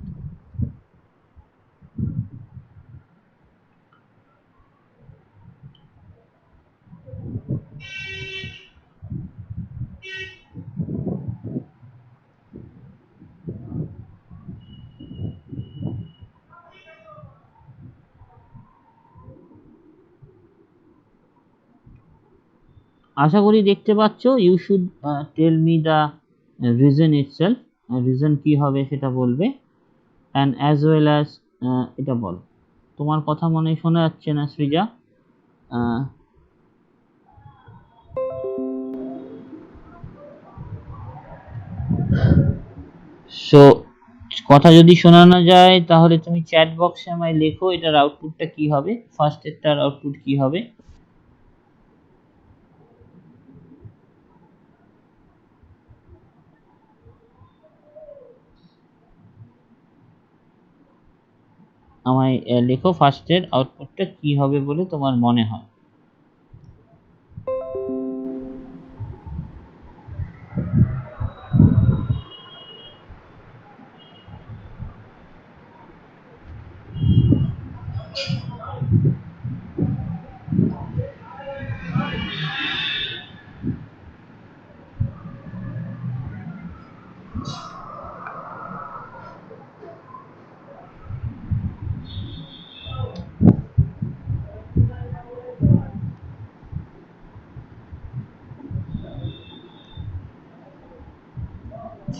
আশা করি দেখতে পাচ্ছ. You should tell me the reason itself, reason কি হবে সেটা বলবে, অ্যান্ড অ্যাজ ওয়েল অ্যাজ এটা বল. তোমার কথা মনে শোনা যাচ্ছে না সৃজা. সো কথা যদি শোনানো যায় তাহলে তুমি চ্যাট বক্সে আমায় লেখো এটার আউটপুটটা কি হবে, ফার্স্ট এরটার আউটপুট কি হবে। আমায় লেখো ফার্স্টের আউটপুটটা কি হবে বলে তোমার মনে হয়।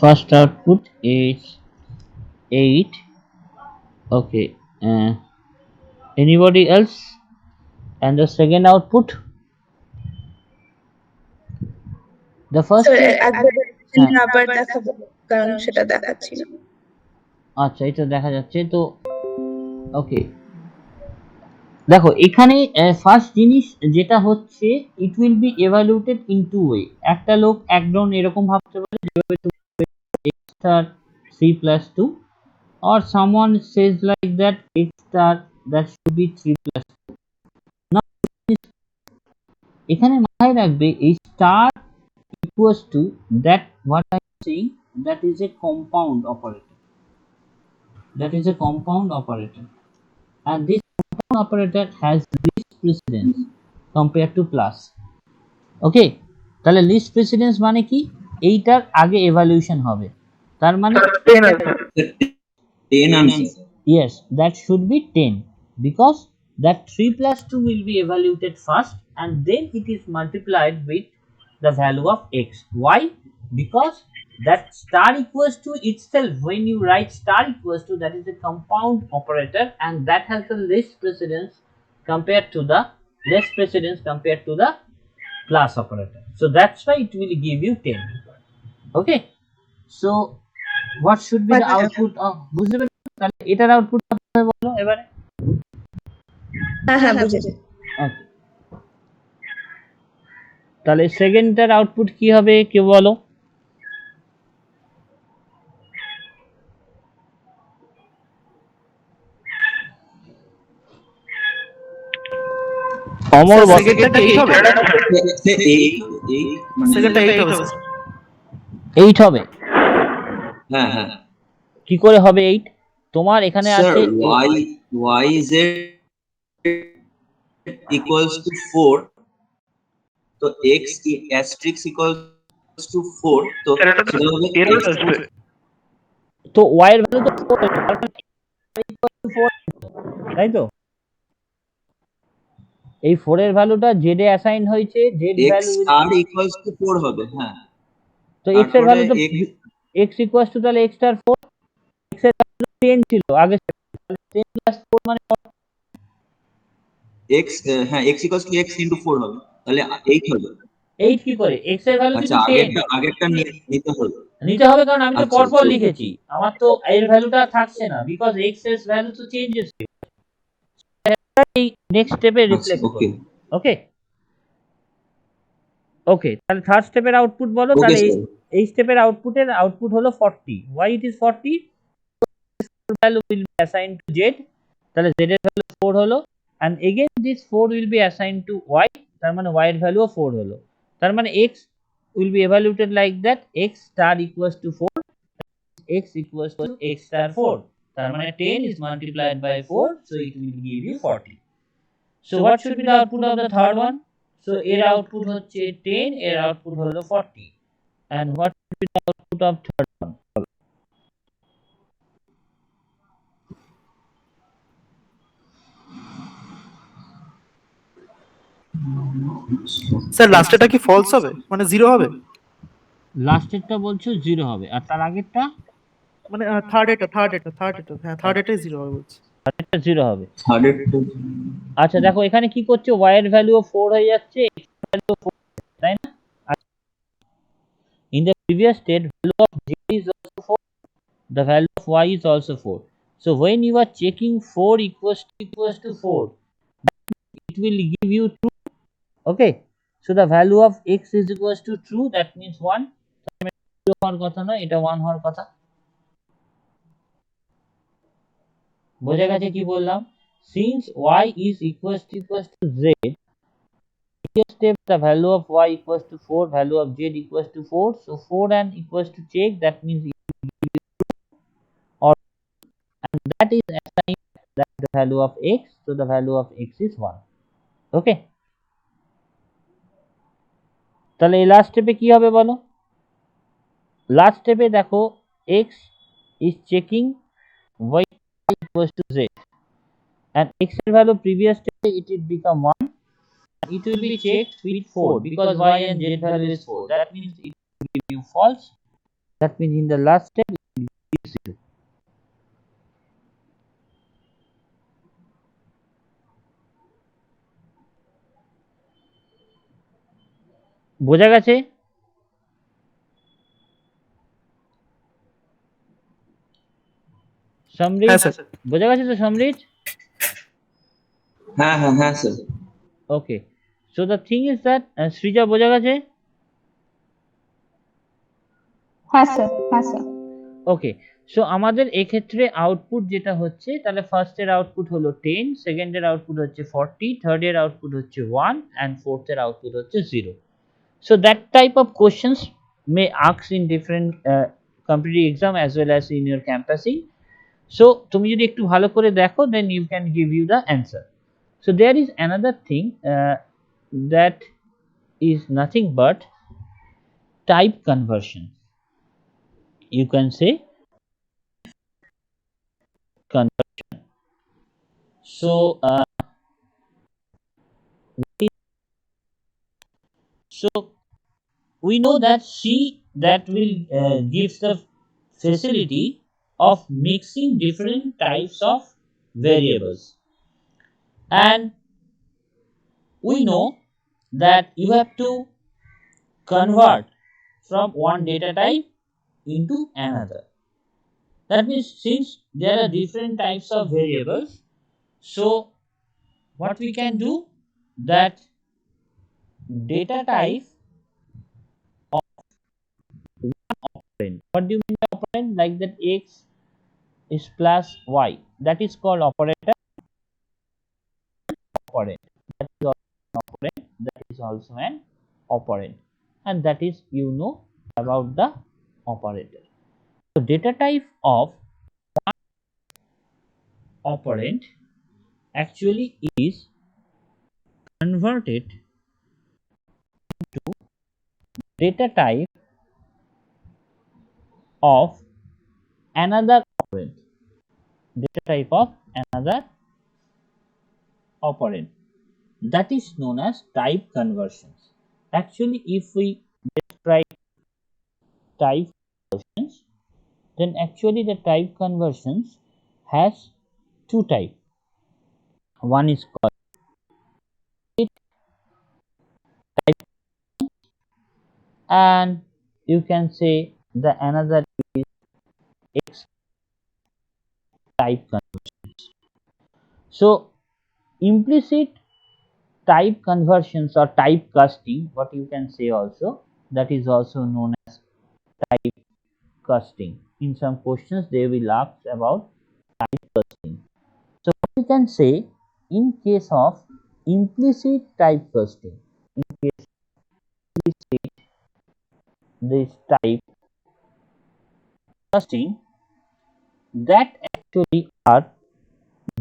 First output is 8. Okay. Anybody else? And the second output? The first sir is একবার হ্যাঁ, আবার দেখাবো কারণ সেটা দেখাচ্ছি না। আচ্ছা এটা দেখা যাচ্ছে তো। ওকে দেখো এখানে ফার্স্ট জিনিস যেটা হচ্ছে it will be evaluated in two way. একটা লোক একদম এরকম ভাবতে পারে যেভাবে তুমি x star 3 plus 2 or someone says like that x star that should be 3 plus 2. Now এখানে মাথায় রাখবে এই star equals to that what I am saying that is a compound operator. That is a compound operator. And this compound operator has least precedence compared to plus. Okay, তাহলে list precedence মানে কি, এইটার আগে evaluation হবে, তার মানে 10 আছে। 10 answer. yes that should be 10 because that 3 plus 2 will be evaluated first and then it is multiplied with the value of x. Why? Because that star equals to itself, when you write star equals to, that is a compound operator and that has the less precedence compared to the plus operator. So that's why it will give you 10. Okay, so what should be the output of বুঝতে পেরেছো? তাহলে এটার output হবে বলো এবারে। হ্যাঁ বুঝেছি। Okay, তাহলে সেকেন্ডটার আউটপুট কি হবে কেউ বলো। অমর বলো। সেকেন্ডটা কি 8 হবে? সেকেন্ডটা 8 হবে স্যার। 8 হবে। হ্যাঁ হ্যাঁ কি করে হবে 8? তোমার এখানে স্যার আছে y z equals to 4 তো x asterisk equals to 4 তো স্যার এটা তো সেটা হবে এরর x আসবে। তো y এর ভ্যালু তো 4 তার মানে equal to 4, তাই তো? এই 4 এর ভ্যালুটা z এ অ্যাসাইন হয়েছে, z x value r equals to 4 হবে। হ্যাঁ তো x এর ভ্যালু তো তারপরে x equals to তাহলে x star 4, x এর ভ্যালু 10 ছিল আগে, 10 plus 4 মানে x হ্যাঁ x equals to x into 4 হবে তাহলে 8 হবে। 8 কি করে, x এর ভ্যালু আচ্ছা কিন্তু 10 আগেরটা নিতে হবে। নিতে হবে কারণ আমি তো আচ্ছা, পরপর আচ্ছা। লিখেছি, আমার তো এর ভ্যালুটা থাকছে না বিকজ x এর ভ্যালু তো চেঞ্জেস। এই নেক্সট স্টেপে রিফ্লেক্ট ওকে করবে। ওকে ওকে তাহলে থার্ড স্টেপের আউটপুট বলো। ওকে তাহলে স্যার এই স্টেপের আউটপুট হলো 40। why it is 40? value will be assigned to z, তাহলে z এর ভ্যালু 4 হলো and again this 4 will be assigned to y, তার মানে y এর ভ্যালুও 4 হলো, তার মানে x will be evaluated like that x star equals to 4, x equals to x star 4, তার মানে 10 is multiplied by 4 so it will give you 40. So what should be the output of the third one? So এর output হচ্ছে 10, এর output হলো 40 and what should be the output of third one? Sir লাস্টেরটা কি false হবে, মানে 0 হবে? লাস্টেরটা বলছো 0 হবে আর তার আগেরটা মানে থার্ড এটা হ্যাঁ থার্ড এটাই 0 হবে বলছি। এটা 0 হবে। 100 আচ্ছা দেখো এখানে কি করছে, y এর ভ্যালুও 4 হয়ে যাচ্ছে, x এর ভ্যালুও 4 তাই না? in the previous state value of z is also 4 the value of y is also 4. So when you are checking 4 equals to 4, it will give you true. Okay, so the value of x is equals to true, that means 1. হওয়ার কথা না, এটা 1 হওয়ার কথা। বোঝা গেছে কি বললাম? Since y is equals to z, step the value of y equals to 4, value of z equals to 4, so 4 and equals to check, that means or, and that is assigned that the value of x, so the value of x is 1. Okay, তাহলে এই last স্টেপে কি হবে বলো? Last স্টেপে দেখো x is checking y equals to z, and x এর value previous step it will become 1. It will be checked with 4 because y and z value is 4, that means it will give you false, that means in the last step it will give 0. বোঝা গেছে? সমৃদ্ধ, হ্যাঁ sir. বোঝা গেছে তো সমৃদ্ধ? হ্যাঁ হ্যাঁ হ্যাঁ sir. Okay, so the thing is that Srija বোঝা গেছে? হ্যাঁ স্যার, হ্যাঁ স্যার। ওকে, সো আমাদের এক্ষেত্রে আউটপুট যেটা হচ্ছে, তাহলে ফার্স্ট এর আউটপুট হলো 10, সেকেন্ড এর আউটপুট হচ্ছে 40, থার্ড এর আউটপুট হচ্ছে 1 and ফোর্থ এর আউটপুট হচ্ছে 0. So that type of questions may ask in different competitive exam as well as in your campusing. So তুমি যদি একটু ভালো করে দেখো, then you can give you the answer. So there is another thing that is nothing but type conversion. You can say conversion. So we know that C that will gives the facility of mixing different types of variables, and we know that you have to convert from one data type into another. That means since there are different types of variables, so what we can do, that data type of one operand. What do you mean by operand? Like that x is plus y, that is called operator. Operand, that is also an operand, that is also an operand, and that is, you know about the operator. So data type of one operand actually is converted to data type of another operand, data type of another operand, that is known as type conversions. Actually, if we describe type conversions, then actually the type conversions has two types. One is called type, and you can say the another is X type conversions. So implicit type conversions or type casting, what you can say also, that is also known as type casting. In some questions they will ask about type casting. So what we can say, in case of implicit type casting, in case implicit this type casting, that actually are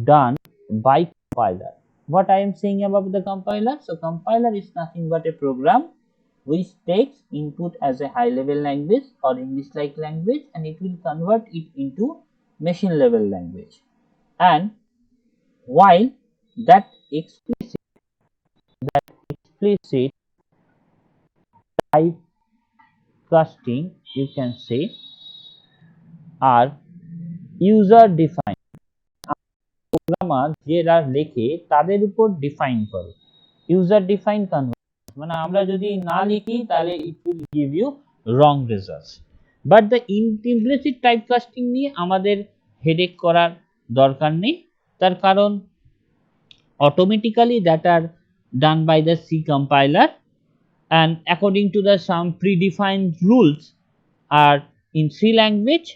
done by compiler. What I am saying about the compiler? So compiler is nothing but a program which takes input as a high level language or English like language, and it will convert it into machine level language. And while that explicit type casting, you can say, are user defined. Programmer যারা লেখে তাদের উপর define করে। User define conversion মানে আমরা যদি না লিখি তাহলে it will give you wrong results. But the implicit typecasting নিয়ে আমাদের হেডেক করার দরকার নেই, তার কারণ automatically that are done by the C compiler, and according to the some predefined rules are in C language,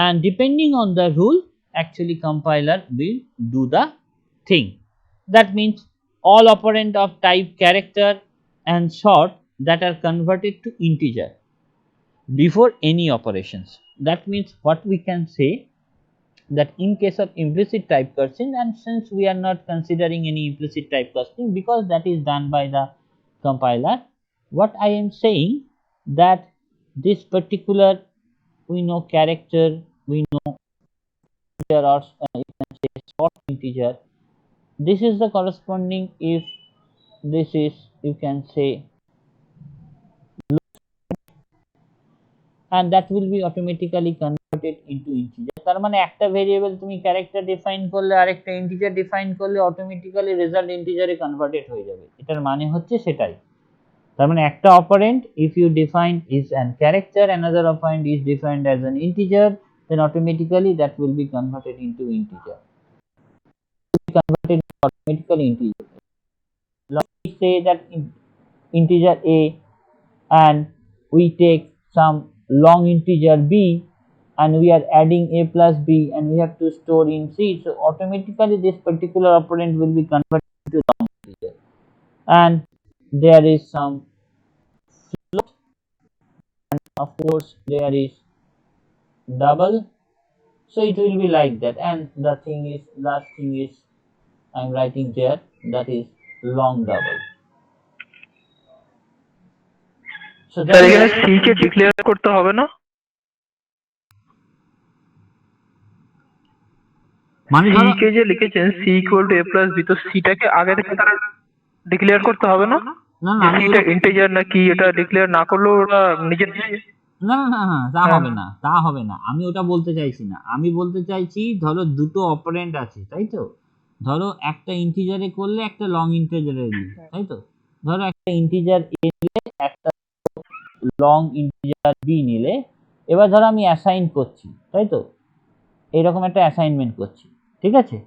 and depending on the rule actually compiler will do the thing. That means all operand of type character and short that are converted to integer before any operations. That means what we can say, that in case of implicit typecasting, and since we are not considering any implicit typecasting because that is done by the compiler, what I am saying that this particular, we know character, we know integer, or you can say short integer, this is the corresponding, if this is, you can say, and that will be automatically converted into integer. তার মানে একটা variable তুমি character define করলে আরেকটা integer define করলে automatically result ইন্টিজারে converted হয়ে যাবে, এটার মানে হচ্ছে সেটাই। তার মানে একটা operand if you define is an character, another operand is defined as an integer, then automatically that will be converted into integer, converted automatically integer. Let me say that integer a, and we take some long integer b, and we are adding a plus b, and we have to store in C, so automatically this particular operand will be converted to long integer, and there is some float, and of course there is double, so it will be like that, and the thing is, last thing is I am writing there, that is long double. So sir that এখানে is, C কে declare করতে হবে না? মানে C কে যে লিখেছেন C equal to A plus B, তো সিটাকে আগে থেকে তারা ডিক্লেয়ার করতে হবে না? না যে আমি সিটা ইন্টিজার না কি, এটা ডিক্লেয়ার না করলেও ওরা নিজের না না না না তা হ্যাঁ। হবে না, তা হবে না, আমি ওটা বলতে চাইছি না। আমি বলতে চাইছি ধরো দুটো অপারেন্ড আছে, তাই তো, ধরো একটা ইন্টিজারে করলে একটা লং ইন্টিজারে নিলে, তাই তো, ধরো একটা ইন্টিজার এ নিলে একটা লং ইন্টিজার বি নিলে, এবার ধরো আমি অ্যাসাইন করছি, তাই তো, এইরকম একটা অ্যাসাইনমেন্ট করছি, ঠিক আছে,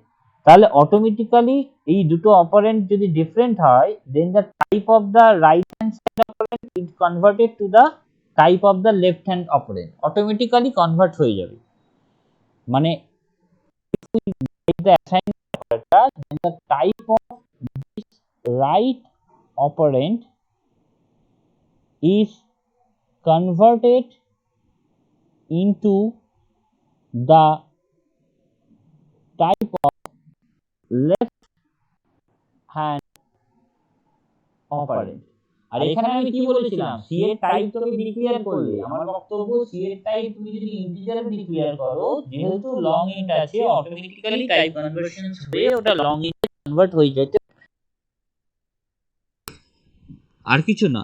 তাহলে অটোমেটিক্যালি এই দুটো অপারেন্ট যদি ডিফারেন্ট হয়, then the type of the right hand side operand is converted to the type of the left hand operand, automatically convert হয়ে যাবে। মানে the assignment operator, then the type of this right operand is converted into the type of left hand operand. আর এখানে আমি কি বলেছিলাম, C এর type তুমি declare করলে, আমার বক্তব্য সি এর টাইপ তুমি যদি ইন্টিজারে ডিক্লেয়ার করো, যেহেতু লং ইন্ট আছে অটোমেটিক্যালি টাইপ কনভার্সন হয়ে ওটা লং ইন্টে কনভার্ট হয়ে যেতে, আর কিছু না।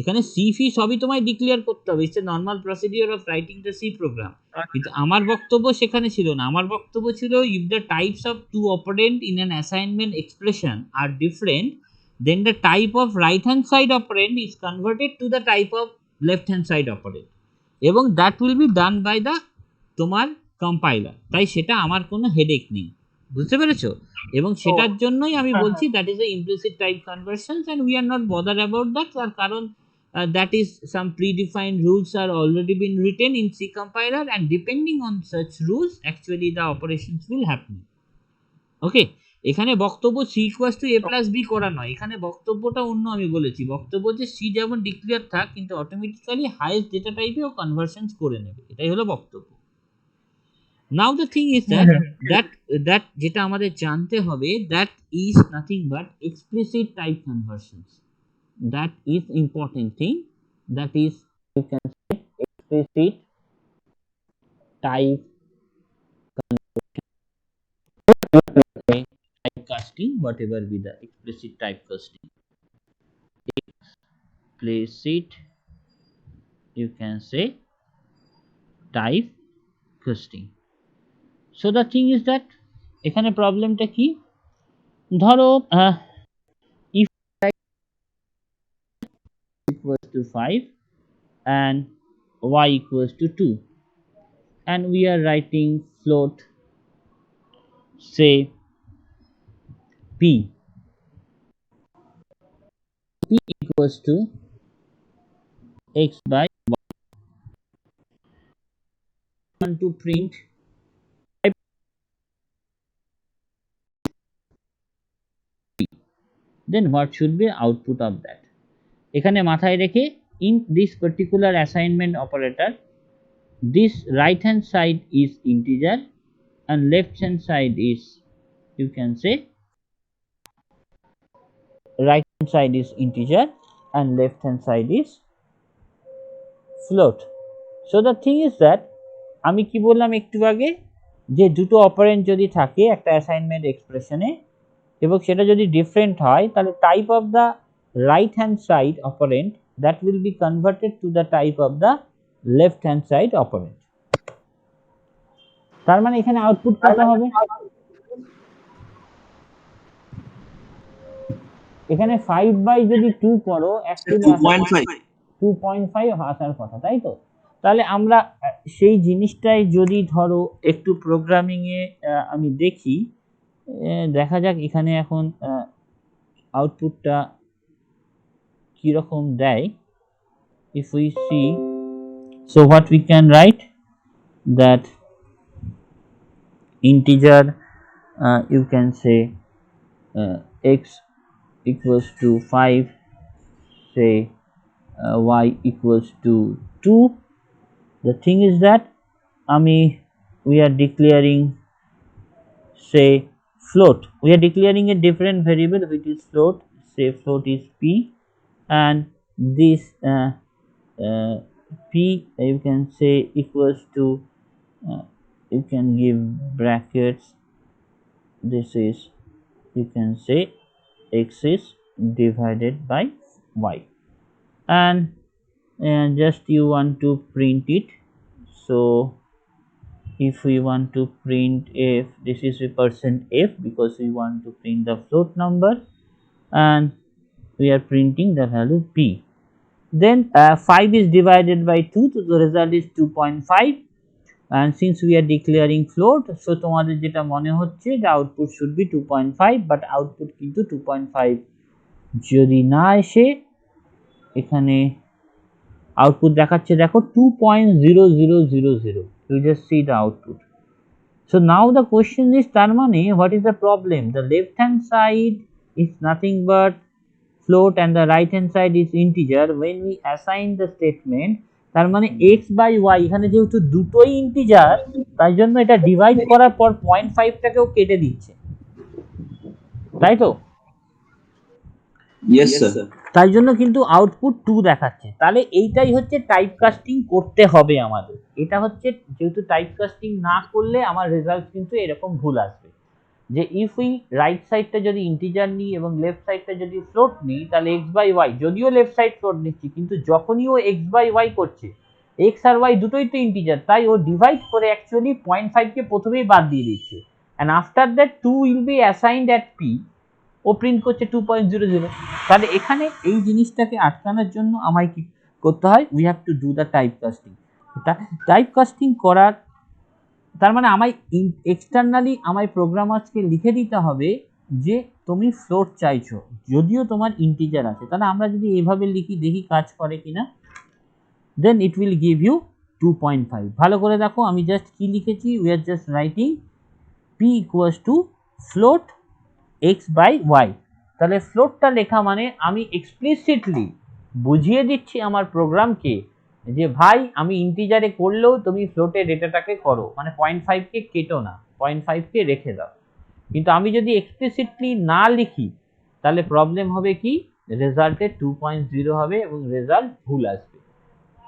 এখানে সি ফি সবই তোমায় ডিক্লেয়ার করতে হবে, it's a normal procedure of writing the C program. কিন্তু আমার বক্তব্য সেখানে ছিল না, আমার বক্তব্য ছিল if the types of two operand in an assignment expression are different, then the type of right hand side operand is converted to the type of left hand side operand, এবং that will be done by the তোমার compiler, তাই সেটা আমার কোনো headache নেই, বুঝতে পেরেছো? এবং সেটার জন্যই আমি বলছি that is a implicit type conversions, and we are not bother about that, তার কারণ that is some predefined rules are already been written in C compiler, and depending on such rules actually the operations will happen. Okay, এখানে বক্তব্য C equals to A plus B করা নয়, এখানে বক্তব্যটা অন্য, আমি বলেছি বক্তব্য যে সি যেমন ডিক্লেয়ার থাক কিন্তু অটোমেটিক্যালি হাইয়েস্ট ডেটা টাইপে ও কনভার্সনস করে নেবে, এটাই হলো বক্তব্য। Now the thing is that যেটা আমাদের জানতে হবে, that is nothing but explicit type conversions, that is important thing, that is you can say explicit type typecasting, whatever be the explicit typecasting, explicit, you can say typecasting. So the thing is that এখানে প্রবলেমটা কি, ধরো if type equals to 5 and y equals to 2, and we are writing float, say p equals to x by y. Want to print, then what should be output of that? এখানে মাথায় রেখে in this particular assignment operator, this right hand side is integer and left hand side is, you can say, right hand side is integer and left hand side is float. So the thing is that আমি কি বললাম একটু আগে, যে দুটো operand যদি থাকে একটা অ্যাসাইনমেন্ট এক্সপ্রেশনে এবং সেটা যদি ডিফারেন্ট হয়, তাহলে type of the right hand side operant that will B converted to the type of the left hand side operant. তার মানে এখানে আউটপুট কত হবে? এখানে 5 যদি 2 করো অ্যাকচুয়ালি 2.5 আসার কথা, তাই তো? তাহলে আমরা সেই জিনিসটাই যদি ধরো একটু প্রোগ্রামিং এ আমি দেখি, দেখা যাক এখানে এখন আউটপুটটা কি রকম দেয়। if we see, so what we can write, that integer, you can say x equals to 5, say y equals to 2. The thing is that we are declaring, say, float. We are declaring a different variable which is float, say float is p, and this p you can say equals to, you can give brackets, this is, you can say x is divided by y, and just you want to print it. So if we want to print f, this is a %f because we want to print the float number, and we are printing the value p. Then 5 is divided by 2, so the result is 2.5, and since we are declaring float, so তোমাদের যেটা মনে হচ্ছে the output should be 2.5, but output কিন্তু 2.5 যদি না এসে এখানে output দেখাচ্ছে, দেখো 2.0000, you just see the output. So now the question is, তার মানে what is the problem? The left hand side is nothing but float and the right hand side is integer. When we assign the statement, তার মানে x by y, এখানে যেহেতু দুটোই integer, তাই জন্য এটা ডিভাইড করার পর 0.5 টাকেও কেটে দিচ্ছে, তাই তো? Yes sir. তাই জন্য কিন্তু আউটপুট 2 দেখাচ্ছে। তাহলে এইটাই হচ্ছে টাইপ কাস্টিং করতে হবে আমাদের। এটা হচ্ছে, যেহেতু টাইপ কাস্টিং না করলে আমার রেজাল্ট কিন্তু এরকম ভুল আসবে, যে ইফ উই রাইট সাইডটা যদি ইন্টিজার নিই এবং লেফট সাইডটা যদি ফ্লোট নিই, তাহলে এক্স বাই ওয়াই, যদিও লেফট সাইড ফ্লোট নিচ্ছি কিন্তু যখনই ও এক্স বাই ওয়াই করছে, এক্স আর ওয়াই দুটোই তো ইন্টিজার, তাই ও ডিভাইড করে অ্যাকচুয়ালি 0.5 কে প্রথমেই বাদ দিয়ে দিচ্ছে, and after that 2 will be assigned at P, ও প্রিন্ট করছে 2.00। তাহলে এখানে এই জিনিসটাকে আটকানোর জন্য আমায় কি করতে হয়? We have to do the type casting. Type casting করার, তার মানে আমায় এক্সটার্নালি আমায় প্রোগ্রামার্সকে লিখে দিতে হবে যে তুমি ফ্লোট চাইছো, যদিও তোমার ইন্টিজার আছে। তাহলে আমরা যদি এইভাবে লিখি, দেখি কাজ করে কিনা, দেন ইট উইল গিভ ইউ 2.5। ভালো করে দেখো, আমি জাস্ট কি লিখেছি, we are just writing P equals to float x by y। তাহলে ফ্লোটটা লেখা মানে আমি এক্সপ্লিসিটলি বুঝিয়ে দিচ্ছি আমার প্রোগ্রামকে যে ভাই আমি ইন্টিজারে করলেও তুমি ফ্লোটে ডেটাটাকে করো, মানে 0.5 কে কেটো না, 0.5 কে রেখে দাও। কিন্তু আমি যদি এক্সপ্লিসিটলি না লিখি, তাহলে প্রবলেম হবে কি, রেজাল্টে 2.0 হবে এবং রেজাল্ট ভুল আসবে।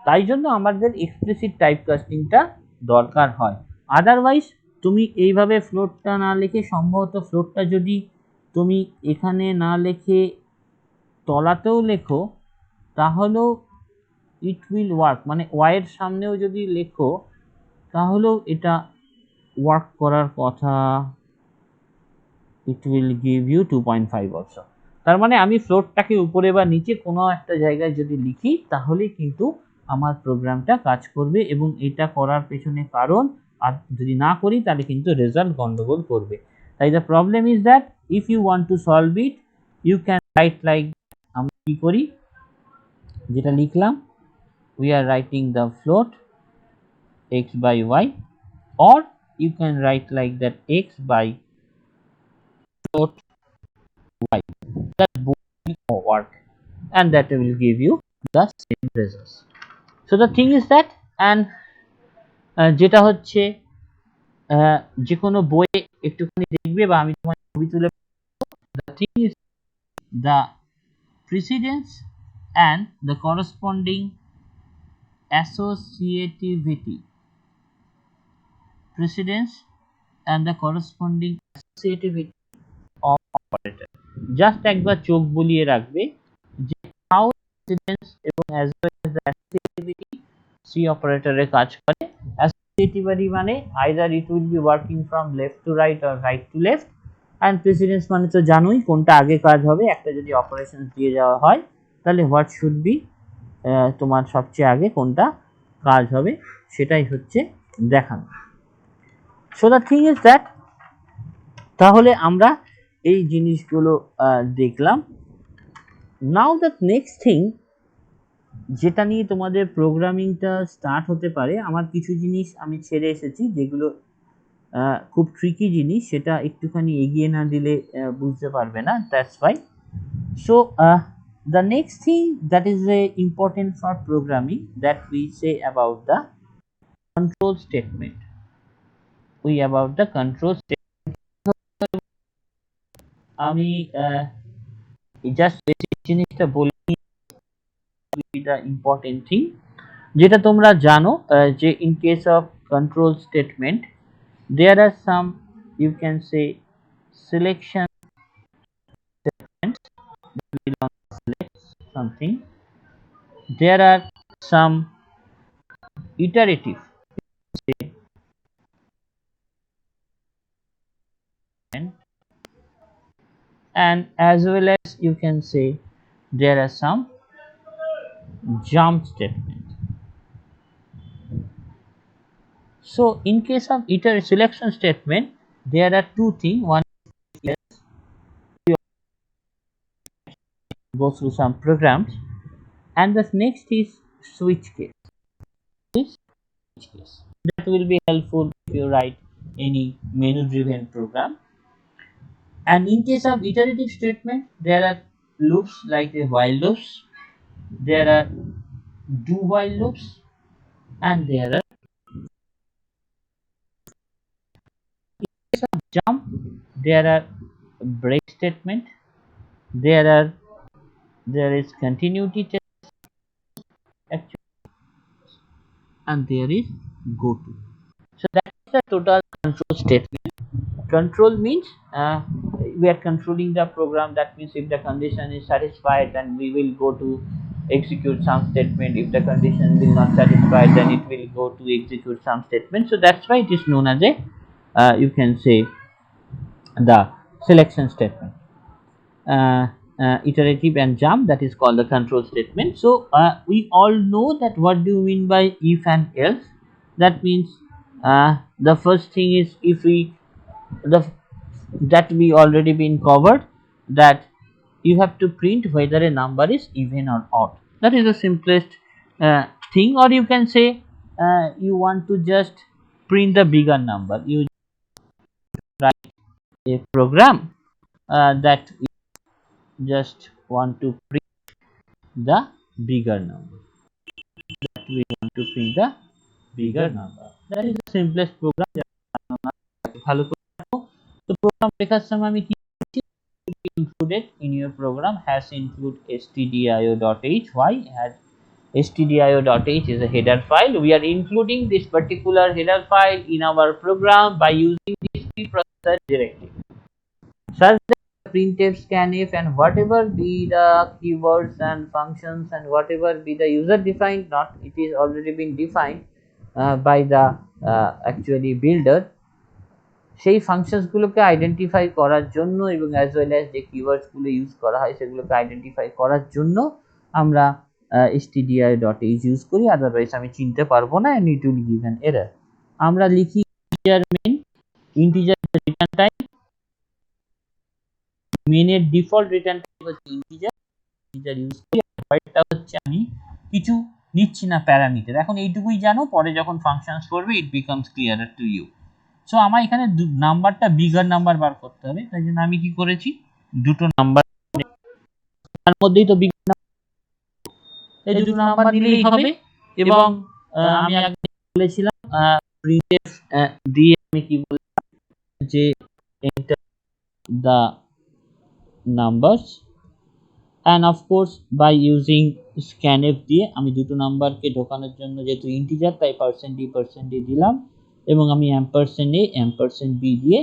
তাই জন্য আমাদের এক্সপ্লিসিট টাইপ কাস্টিংটা দরকার হয়। আদারওয়াইজ তুমি এইভাবে ফ্লোটটা না লিখে, সম্ভবত ফ্লোটটা যদি তুমি এখানে না লিখে তলাতেও লেখো, তাহলেও ইট উইল ওয়ার্ক, মানে ওয়াইয়ের সামনেও যদি লেখো তাহলেও এটা ওয়ার্ক করার কথা, it will give you 2.5 also. তার মানে আমি ফ্লোটটাকে উপরে বা নিচে কোনো একটা জায়গায় যদি লিখি, তাহলে কিন্তু আমার প্রোগ্রামটা কাজ করবে, এবং এটা করার পেছনে কারণ, আর যদি না করি তাহলে কিন্তু রেজাল্ট গন্ডগোল করবে। তাই the problem is that if you want to solve it you can write like, আমরা কি করি, যেটা লিখলাম, we are writing the float x by y, or you can write like that x by float y. That both will work and that will give you the same results. So the thing is that, and যেটা হচ্ছে যে কোনো বইয়ে একটুখানি দেখবে বা আমি তোমার ছবি তুলে, the thing is the precedence and the corresponding associativity, precedence and the corresponding associativity of operator. Just একবার চোখ বুলিয়ে রাখবে যে how precedence এবং as well as the associativity C operator কাজ করে। Associativity মানে either it will be working from left to right or right to left, and precedence মানে তো জানোই কোনটা আগে কাজ হবে। একটা যদি অপারেশন দিয়ে যাওয়া হয় তাহলে what should be, তোমার সবচেয়ে আগে কোনটা কাজ হবে সেটাই হচ্ছে দেখানো। So the thing is that, তাহলে আমরা এই জিনিসগুলো দেখলাম। নাও দ্য নেক্সট থিং যেটা নিয়ে তোমাদের প্রোগ্রামিংটা স্টার্ট হতে পারে, আমার কিছু জিনিস আমি ছেড়ে এসেছি যেগুলো খুব ট্রিকি জিনিস, সেটা একটুখানি এগিয়ে না দিলে বুঝতে পারবে না, that's why. So the next thing that is important for programming that we say about the control statement, আমি জাস্ট বেসিক জিনিসটা বলি, the important thing যেটা তোমরা জানো যে in case of control statement there are some, you can say, selection statements that will select something, there are some iterative, and as well as you can say there are some jump statement. So in case of iterative selection statement there are two things, one is go through some programs, and the next is switch case. That will be helpful if you write any menu driven program. And in case of iterative statement there are loops like the while loops, there are do while loops, and there are jump, there are break statement, there is continuity test actually, and there is go to. So that is the total control statement. Control means we are controlling the program. That means if the condition is satisfied then we will go to execute some statement, if the condition will not satisfy then it will go to execute some statement. So that's why it is known as a you can say the selection statement. Iterative and jump, that is called the control statement. So we all know that what do you mean by if and else. That means the first thing is if we that we already been covered, that you have to print whether a number is even or odd. That is the simplest thing. Or you can say you want to just print the bigger number, you write a program that just want to print the bigger number, that we want to print the bigger number. That is the simplest program. ভালো করে রাখো। তো programme লেখার সময় আমি কি included in your program has include stdio.h. Why? As stdio.h is a header file, we are including this particular header file in our program by using this preprocessor directive, such that printf, scanf, and whatever be the keywords and functions and whatever be the user defined, not it is already been defined by the actually builder, সেই functions গুলোকে identify করার জন্য এবং as well as যে keywords গুলো use করা হয় সেগুলোকে আইডেন্টিফাই করার জন্য আমরা stdio.h ইউজ করি, আদারওয়াইজ আমি চিনতে পারবো না and it will give an error. আমরা লিখি integer main, integer return type, মেইনের ডিফল্ট রিটার্ন টাইপ হচ্ছে integer ইউজ করি, পরেরটা হচ্ছে আমি কিছু নিচ্ছি না প্যারামিটার। এখন এইটুকুই জানো, পরে যখন ফাংশনস করবে it becomes clearer to you. So আমার এখানে নাম্বারটা বিগার নাম্বার বার করতে হবে, তাই জন্য আমি কি করেছি, দুটো নাম্বার, তার মধ্যেই তো বিগার নাম্বার, এই দুটো নাম্বার নিলেই হবে। এবং আমি আগে বলেছিলাম প্রিন্টএফ দিয়ে আমি কি বললাম যে enter the numbers, and of course by using scanf দিয়ে আমি দুটো নাম্বারকে ঢোকানোর জন্য, যেহেতু ইন্টিজার তাই %d দিলাম, এবং আমি %a %b দিয়ে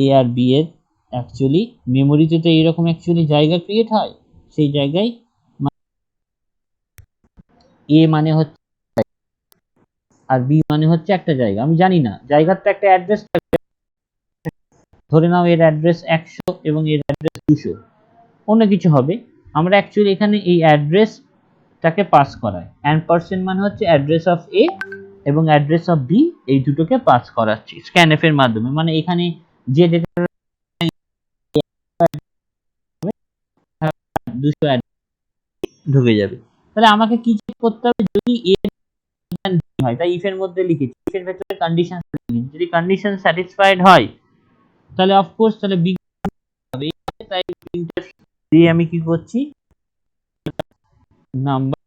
a আর b এর অ্যাকচুয়ালি মেমোরিতে তো এইরকম অ্যাকচুয়ালি জায়গা ক্রিয়েট হয়, সেই জায়গায় a মানে হচ্ছে আর b মানে হচ্ছে একটা জায়গা, আমি জানি না জায়গার তো একটা অ্যাড্রেস থাকবে, ধরে নাও এর অ্যাড্রেস 100 এবং এর অ্যাড্রেস 200, অন্য কিছু হবে। আমরা অ্যাকচুয়ালি এখানে এই অ্যাড্রেসটাকে পাস করাই, % মানে হচ্ছে অ্যাড্রেস অফ এ এবং অ্যাড্রেস অফ বি, এই দুটোকে পাস করাচ্ছি স্ক্যানএফ এর মাধ্যমে। মানে এখানে যে ডেটা 200 ঢুকে যাবে। তাহলে আমাকে কি চেক করতে হবে, যদি এ হয় তাই ইফ এর মধ্যে লিখেছি, ইফ এর ভেতরে কন্ডিশন লিখেছি, যদি কন্ডিশন স্যাটিসফাইড হয় তাহলে অফকোর্স তাহলে বি হবে। তাই প্রিন্টএফ দিয়ে আমি কি করছি, নাম্বার,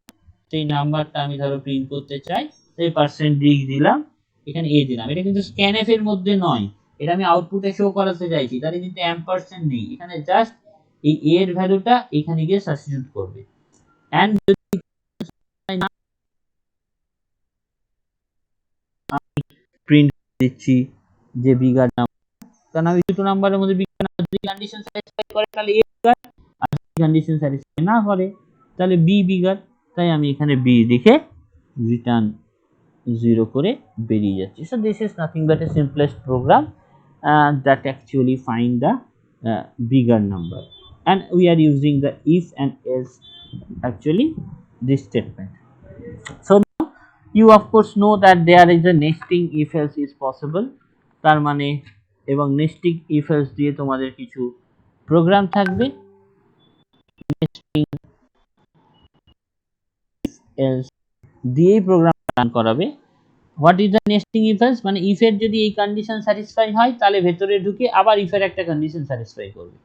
সেই নাম্বারটা আমি ধরো প্রিন্ট করতে চাই, তাই %d দিলাম, এখানে a দিলাম। এটা কিন্তু scanf এর মধ্যে নয়, এটা আমি আউটপুটে শো করাতে চাইছি, তাহলে কিন্তু ampersand নেই, এখানে জাস্ট এই a এর ভ্যালুটা এখানে গিয়ে সাবস্টিটিউট করবে। এন্ড যদি আমি প্রিন্ট দিচ্ছি যে বিগার নাম্বার, কারণ আমি দুটো নাম্বারের মধ্যে বিগার নাম্বার, যদি কন্ডিশন স্যাটিসফাই করে তাহলে a বিগার, আর যদি কন্ডিশন স্যাটিসফাই না করে তাহলে b বিগার, তাই আমি এখানে b লিখে রিটার্ন 0 করে বেরিয়ে যাচ্ছি। So this is nothing but a simplest program that actually find the bigger number, and we are using the if and else, actually this statement. So now you of course know that there is a nesting if else is possible, তার মানে, এবং nesting if else দিয়ে তোমাদের কিছু programme থাকবে, nesting if else দিয়েই program run করাবে। What is the nesting if else, মানে ইফ এর যদি এই কন্ডিশন স্যাটিসফাই হয় তাহলে ভেতরে ঢুকে আবার ইফ এর একটা কন্ডিশন স্যাটিসফাই করবে,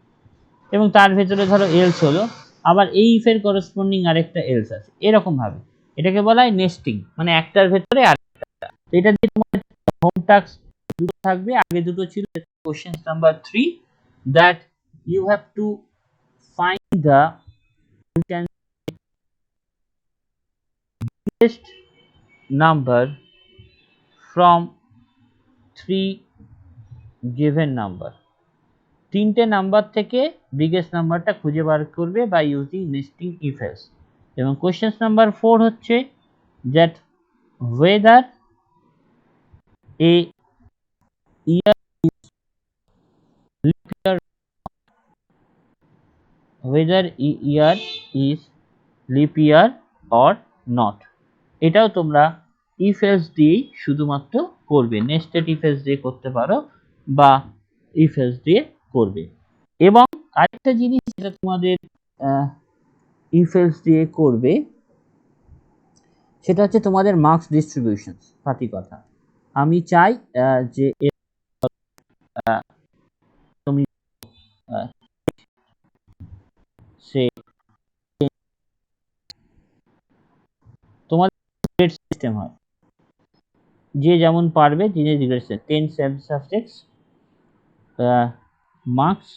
এবং তার ভেতরে ধরো এলস হলো, আবার এই ইফ এর করসপন্ডিং আরেকটা এলস আছে, এরকম ভাবে এটাকে বলা হয় নেস্টিং, মানে একটার ভেতরে আরেকটা। তো এটা দিয়ে তোমাদের হোম টাস্ক দুটো থাকবে, আগে দুটো ছিল question number 3, that you have to find the biggest number from 3 given number, তিনটে নাম্বার থেকে বিগেস্ট নাম্বারটা খুঁজে বার করবে by using nesting if else. এবং কোশ্চেন নাম্বার 4 হচ্ছে that whether a year is leap year, whether a year is leap year or not, এটাও তোমরা ইফ এলস দিয়ে শুধুমাত্র করবে, নেস্টেড ইফ এলস দিয়ে করতে পারো বা ইফ এলস দিয়ে করবে। এবং আরেকটা জিনিস যেটা তোমাদের ইফ এলস দিয়ে করবে সেটা হচ্ছে তোমাদের মার্কস ডিস্ট্রিবিউশন। ফাতি কথা, আমি চাই যে তুমি সে তোমাদের গ্রেড সিস্টেম হয়, যে যেমন পারবে যিনি জিজ্ঞেস 10 সাবজেক্টস marks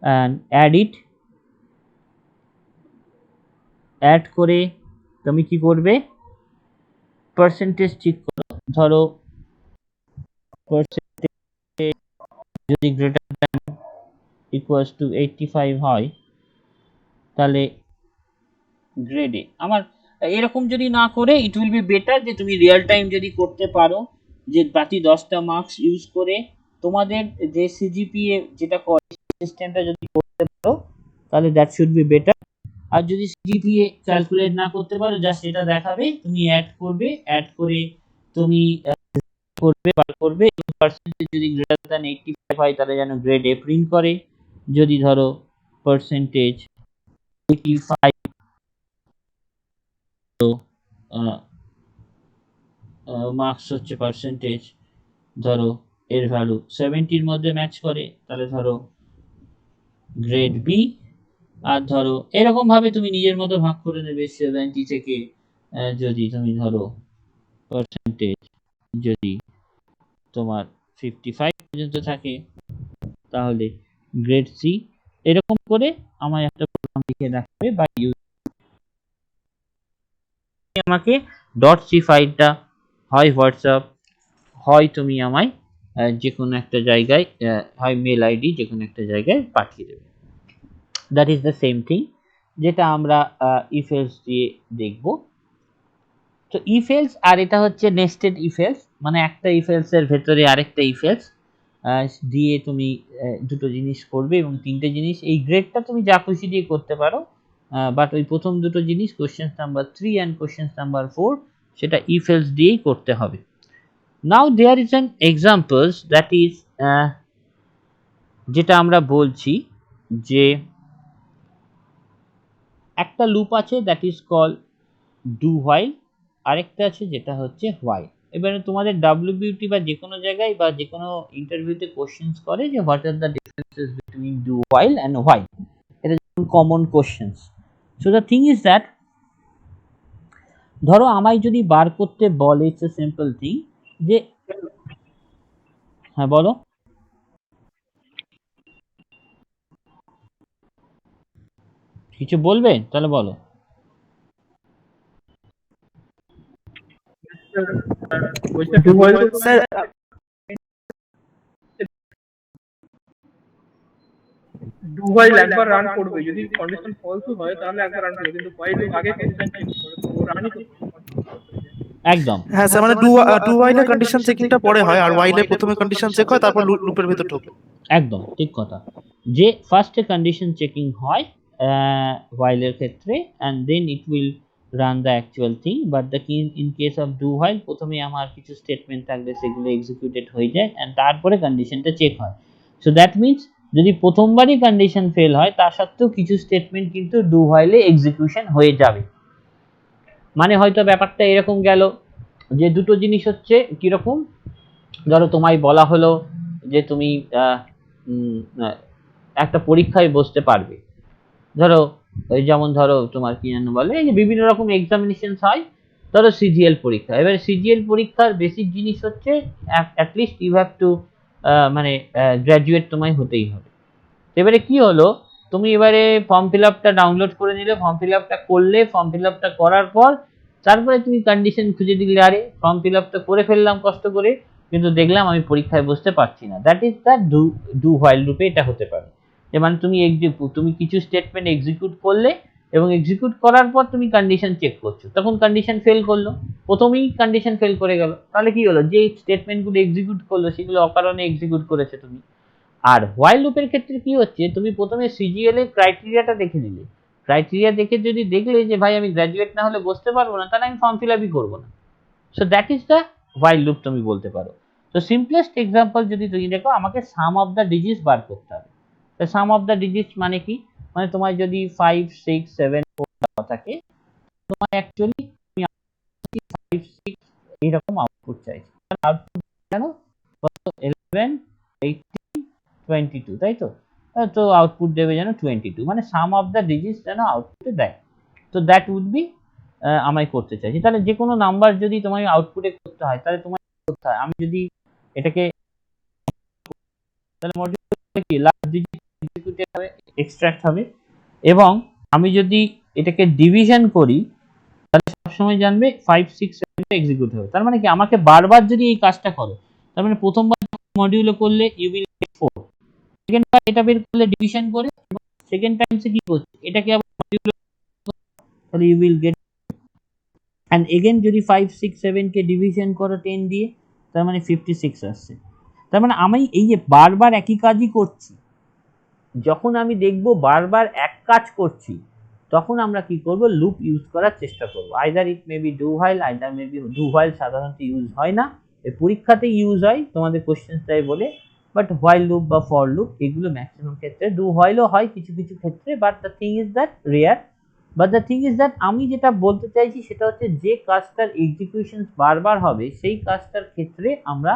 and add করে তুমি কি করবে, পার্সেন্টেজ ঠিক করো, ধরো পার্সেন্টেজ যদি গ্রেটার দ্যান ইকুয়ালস টু 85 হয় তাহলে গ্রেডে আমার এরকম যদি না করে ইট উইল বি বেটার যে তুমি রিয়েল টাইম যদি করতে পারো, যে বাকি 10টা মার্কস ইউজ করে তোমাদের যে সিজিপিএ যেটা করে সিস্টেমটা যদি করতে পারো তাহলে দ্যাট শুড বি বেটার। আর যদি সিজিপিএ ক্যালকুলেট না করতে পারো জাস্ট এটা দেখাবে, তুমি অ্যাড করবে, অ্যাড করে তুমি বার করবে, পার্সেন্টেজ যদি গ্রেটার দ্যান 85 হয় তাহলে যেন গ্রেড এ প্রিন্ট করে, যদি ধরো পার্সেন্টেজ 85 তো মার্কস হচ্ছে পার্সেন্টেজ ধরো এর ভ্যালু 70 এর মধ্যে ম্যাচ করে তাহলে ধরো গ্রেড বি। আর ধরো এরকম ভাবে তুমি নিজের মতো ভাগ করে নেবে 70 থেকে যদি তুমি ধরো পার্সেন্টেজ যদি তোমার 55 পর্যন্ত থাকে তাহলে গ্রেড সি। এরকম করে আমায় একটা প্রোগ্রাম লিখে রাখবে বা আমাকে ডট সি ফাইলটা হয় হোয়াটসঅ্যাপ হয় তুমি আমায় যে কোনো একটা জায়গায় হয় মেল আইডি যে কোনো একটা জায়গায় পাঠিয়ে দেবে। That is the same thing যেটা আমরা ইফ এলস দিয়ে দেখব। তো ইফ এলস আর এটা হচ্ছে নেস্টেড ইফ এলস, মানে একটা ইফ এলস এর ভেতরে আরেকটা ইফ এলস দিয়ে তুমি দুটো জিনিস করবে এবং তিনটে জিনিস। এই গ্রেডটা তুমি যা খুশি দিয়ে করতে পারো, বাট ওই প্রথম দুটো জিনিস question number 3 and question number 4 সেটা ইফ এলস দিয়েই করতে হবে। Now there is an examples that is যেটা আমরা বলছি যে একটা লুপ আছে that is call do while, আরেকটা আছে যেটা হচ্ছে হোয়াইল। এবারে তোমাদের ডাব্লিউবিউটি বা যে কোনো জায়গায় বা যে কোনো ইন্টারভিউতে কোশ্চেন্স করে যে what are the differences between do while and while, এটা common questions. So the thing is that ধরো আমায় যদি বার করতে বলে, ইটস এ সিম্পল থিং যে হ্যাঁ বলো কিছু বলবে তাহলে বলো। স্যার ডু হোয়াইল একবার রান করবে, যদি কন্ডিশন ফলস হয় তাহলে একবার রান করবে, কিন্তু হোয়াইল আগে কন্ডিশন চেক করে তো ও রানই করবে। একদম হ্যাঁ স্যার, মানে ডু হোয়াইলে কন্ডিশন চেকিংটা পরে হয় আর হোয়াইলে প্রথমে কন্ডিশন চেক হয় তারপর লুপের ভিতর ঢোকে। একদম ঠিক কথা, যে ফার্স্টে কন্ডিশন চেকিং হয় হোয়াইলের ক্ষেত্রে and then it will run the actual thing. But the in case of do while প্রথমে আমার কিছু স্টেটমেন্ট থাকবে সেগুলো এক্সিকিউটেড হয়ে যায় অ্যান্ড তারপরে কন্ডিশনটা চেক হয়। সো দ্যাট মিনস যদি প্রথমবারই কন্ডিশন ফেল হয় তা সত্ত্বেও কিছু স্টেটমেন্ট কিন্তু ডু হোয়াইলে এক্সিকিউশন হয়ে যাবে। মানে হয়তো ব্যাপারটা এরকম গেল যে দুটো জিনিস হচ্ছে কিরকম, ধরো তোমায় বলা হলো যে তুমি একটা পরীক্ষায় বসতে পারবে, ধরো ওই যেমন ধরো তোমার কি যেন বলে এই যে বিভিন্ন রকম এক্সামিনেশন হয়, ধরো সিজিএল পরীক্ষা। এবারে সিজিএল পরীক্ষার বেসিক জিনিস হচ্ছে অ্যাটলিস্ট ইউ হ্যাভ টু মানে গ্র্যাজুয়েট তোমায় হতেই হবে। এবারে কি হলো, তুমি এবারে ফর্ম ফিল আপটা ডাউনলোড করে নিলে, ফর্ম ফিল আপটা করলে, ফর্ম ফিল আপটা করার পর তারপরে তুমি কন্ডিশন খুঁজে দিলে আরে ফর্ম ফিল আপটা করে ফেললাম কষ্ট করে কিন্তু দেখলাম আমি পরীক্ষায় বসতে পারছি না। That is the do while লুপে এটা হতে পারে। যে মানে তুমি কিছু স্টেটমেন্ট এক্সিকিউট করলে এবং এক্সিকিউট করার পর তুমি কন্ডিশন চেক করছো, তখন কন্ডিশন ফেল করলো, প্রথমেই কন্ডিশন ফেল করে গেল, তাহলে কি হলো যে স্টেটমেন্টগুলো এক্সিকিউট করলো সেগুলো অকারণে এক্সিকিউট করেছে তুমি। আর হোয়াইল লুপের ক্ষেত্রে কি হচ্ছে, তুমি প্রথমে সিজিএল এর ক্রাইটেরিয়াটা দেখে নিলে, ক্রাইটেরিয়া দেখে যদি দেখলে যে ভাই আমি গ্র্যাজুয়েট না হলে বসতে পারবো না তাহলে আমি ফর্ম ফিল আপই করবো না। So that is the while loop তুমি বলতে পারো। তো সিম্পলেস্ট এক্সাম্পল যদি তুমি দেখো, আমাকে সাম অফ দ্য ডিজিটস বার করতে হবে। তো সাম অফ দ্য ডিজিটস মানে কি, মানে তোমার যদি 5 6 7 4 দেওয়া থাকে তোমার অ্যাকচুয়ালি 5 6 এইরকম আউটপুট চাইছি। আউটপুট জানো 11 18 22, তাই তো? তো আউটপুট দেবে যেন 22, মানে সাম অফ দ্য ডিজিটস যেন আউটপুটে দেয়। তো দ্যাট উড বি আমায় করতে চাইছি। তাহলে যে কোনো নাম্বার যদি তোমায় আউটপুটে করতে হয় তাহলে তোমায় করতে হয়, আমি যদি এটাকে তাহলে মডিউল কি লাস্ট ডিজিট এক্সিকিউটেড হবে, এক্সট্রাক্ট হবে, এবং আমি যদি এটাকে ডিভিশন করি তাহলে সবসময় জানবে 5 6 7 এক্সিকিউট হবে। তার মানে কি আমাকে বারবার যদি এই কাজটা করো, তার মানে প্রথমবার মডিউলে করলে ইউ উইল গেট 4, সেকেন্ড বার এটা বের করলে ডিভিশন করে সেকেন্ড টাইমসে কি করছে এটাকে আবার মডিউলে তাহলে you will get, and again যদি 5 6 7 কে ডিভিশন করো 10 দিয়ে তার মানে 56 আসছে। তার মানে আমি এই যে বারবার একই কাজই করছি, যখন আমি দেখব বারবার এক কাজ করছি তখন আমরা কি করব, লুপ ইউজ করার চেষ্টা করব। Either it may be do while, either may be do while সাধারণত ইউজ হয় না, এই পরীক্ষাতে ইউজ হয় তোমাদের কোশ্চেন তাই বলে, বাট হোয়াইল লুপ বা ফর লুপ এগুলো ম্যাক্সিমাম ক্ষেত্রে, ডু হোয়াইলও হয় কিছু কিছু ক্ষেত্রে, but the thing is that rare. But the thing is that আমি যেটা বলতে চাইছি সেটা হচ্ছে যে কাজটার এক্সিকিউশন বারবার হবে সেই কাজটার ক্ষেত্রে আমরা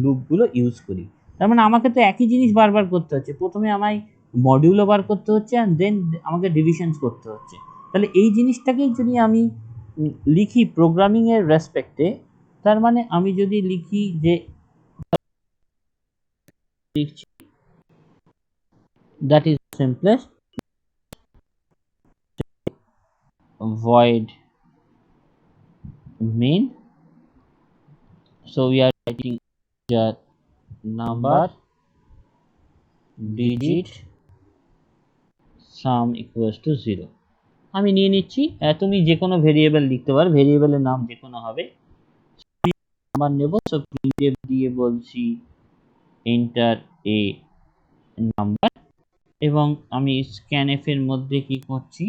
লুপগুলো ইউজ করি। তার মানে আমাকে তো একই জিনিস বারবার করতে হচ্ছে, প্রথমে আমায় মডিউলও বার করতে হচ্ছে অ্যান্ড দেন আমাকে ডিভিশনস করতে হচ্ছে। তাহলে এই জিনিসটাকে যদি আমি লিখি প্রোগ্রামিং এর রেসপেক্টে, তার মানে আমি যদি লিখি যে that is simplest void main, so we are writing the number digit sum equals to 0। আমি নিয়ে নিচ্ছি, তুমি যে কোনো ভেরিয়েবল লিখতে পারো, ভেরিয়েবলের নাম যে কোনো হবে, নাম্বার নেব। সো printf দিয়ে বলছি enter a নাম্বার, এবং আমি scanf এর মধ্যে কি করছি,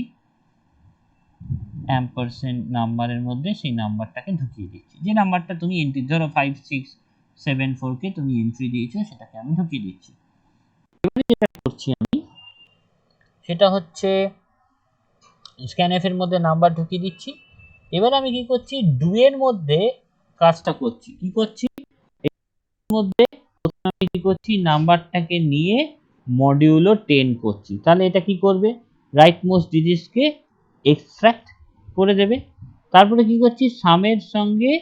ampersand নাম্বারের মধ্যে সেই নাম্বারটাকে ঢুকিয়ে দিচ্ছি, যে নাম্বারটা তুমি এন্ট্রি, ধরো 5674 কে তুমি এন্ট্রি দিয়েছো, সেটাকে আমি ঢুকিয়ে দিচ্ছি। এবারে যেটা করছি আমি সেটা হচ্ছে scanf এর মধ্যে নাম্বার ঢুকিয়ে দিচ্ছি। এবার আমি কি করছি, ডু এর মধ্যে কাজটা করছি, কি করছি এর মধ্যে প্রথমে আমি কি করছি, নাম্বারটাকে নিয়ে মডিউলো 10 করছি। তাহলে এটা কি করবে, রাইট মোস্ট ডিজিটস কে এক্সট্রাক্ট করে দেবে। তারপরে কি করছি, সামের সঙ্গে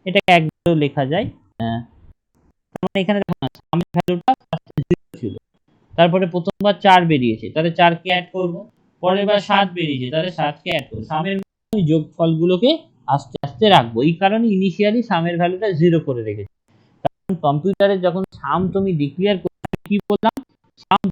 এটাকে একবারও লেখা যায়, মানে এখানে দেখো না সামের ভ্যালুটা ফার্স্টে 0 ছিল, তারপরে প্রথমবার 4 বেরিয়েছে, তাহলে 4 কে অ্যাড করব, পরের বার 7 বেরিয়েছে, তাহলে 7 কে অ্যাড করব। সামের যোগফলগুলোকে আস্তে আস্তে রাখবো, এই কারণে ইনিশিয়ালি সামের ভ্যালুটা 0 করে রেখেছি। কারণ কম্পিউটারে যখন সাম তুমি ডিক্লেয়ার করতে, কি বললাম, সাম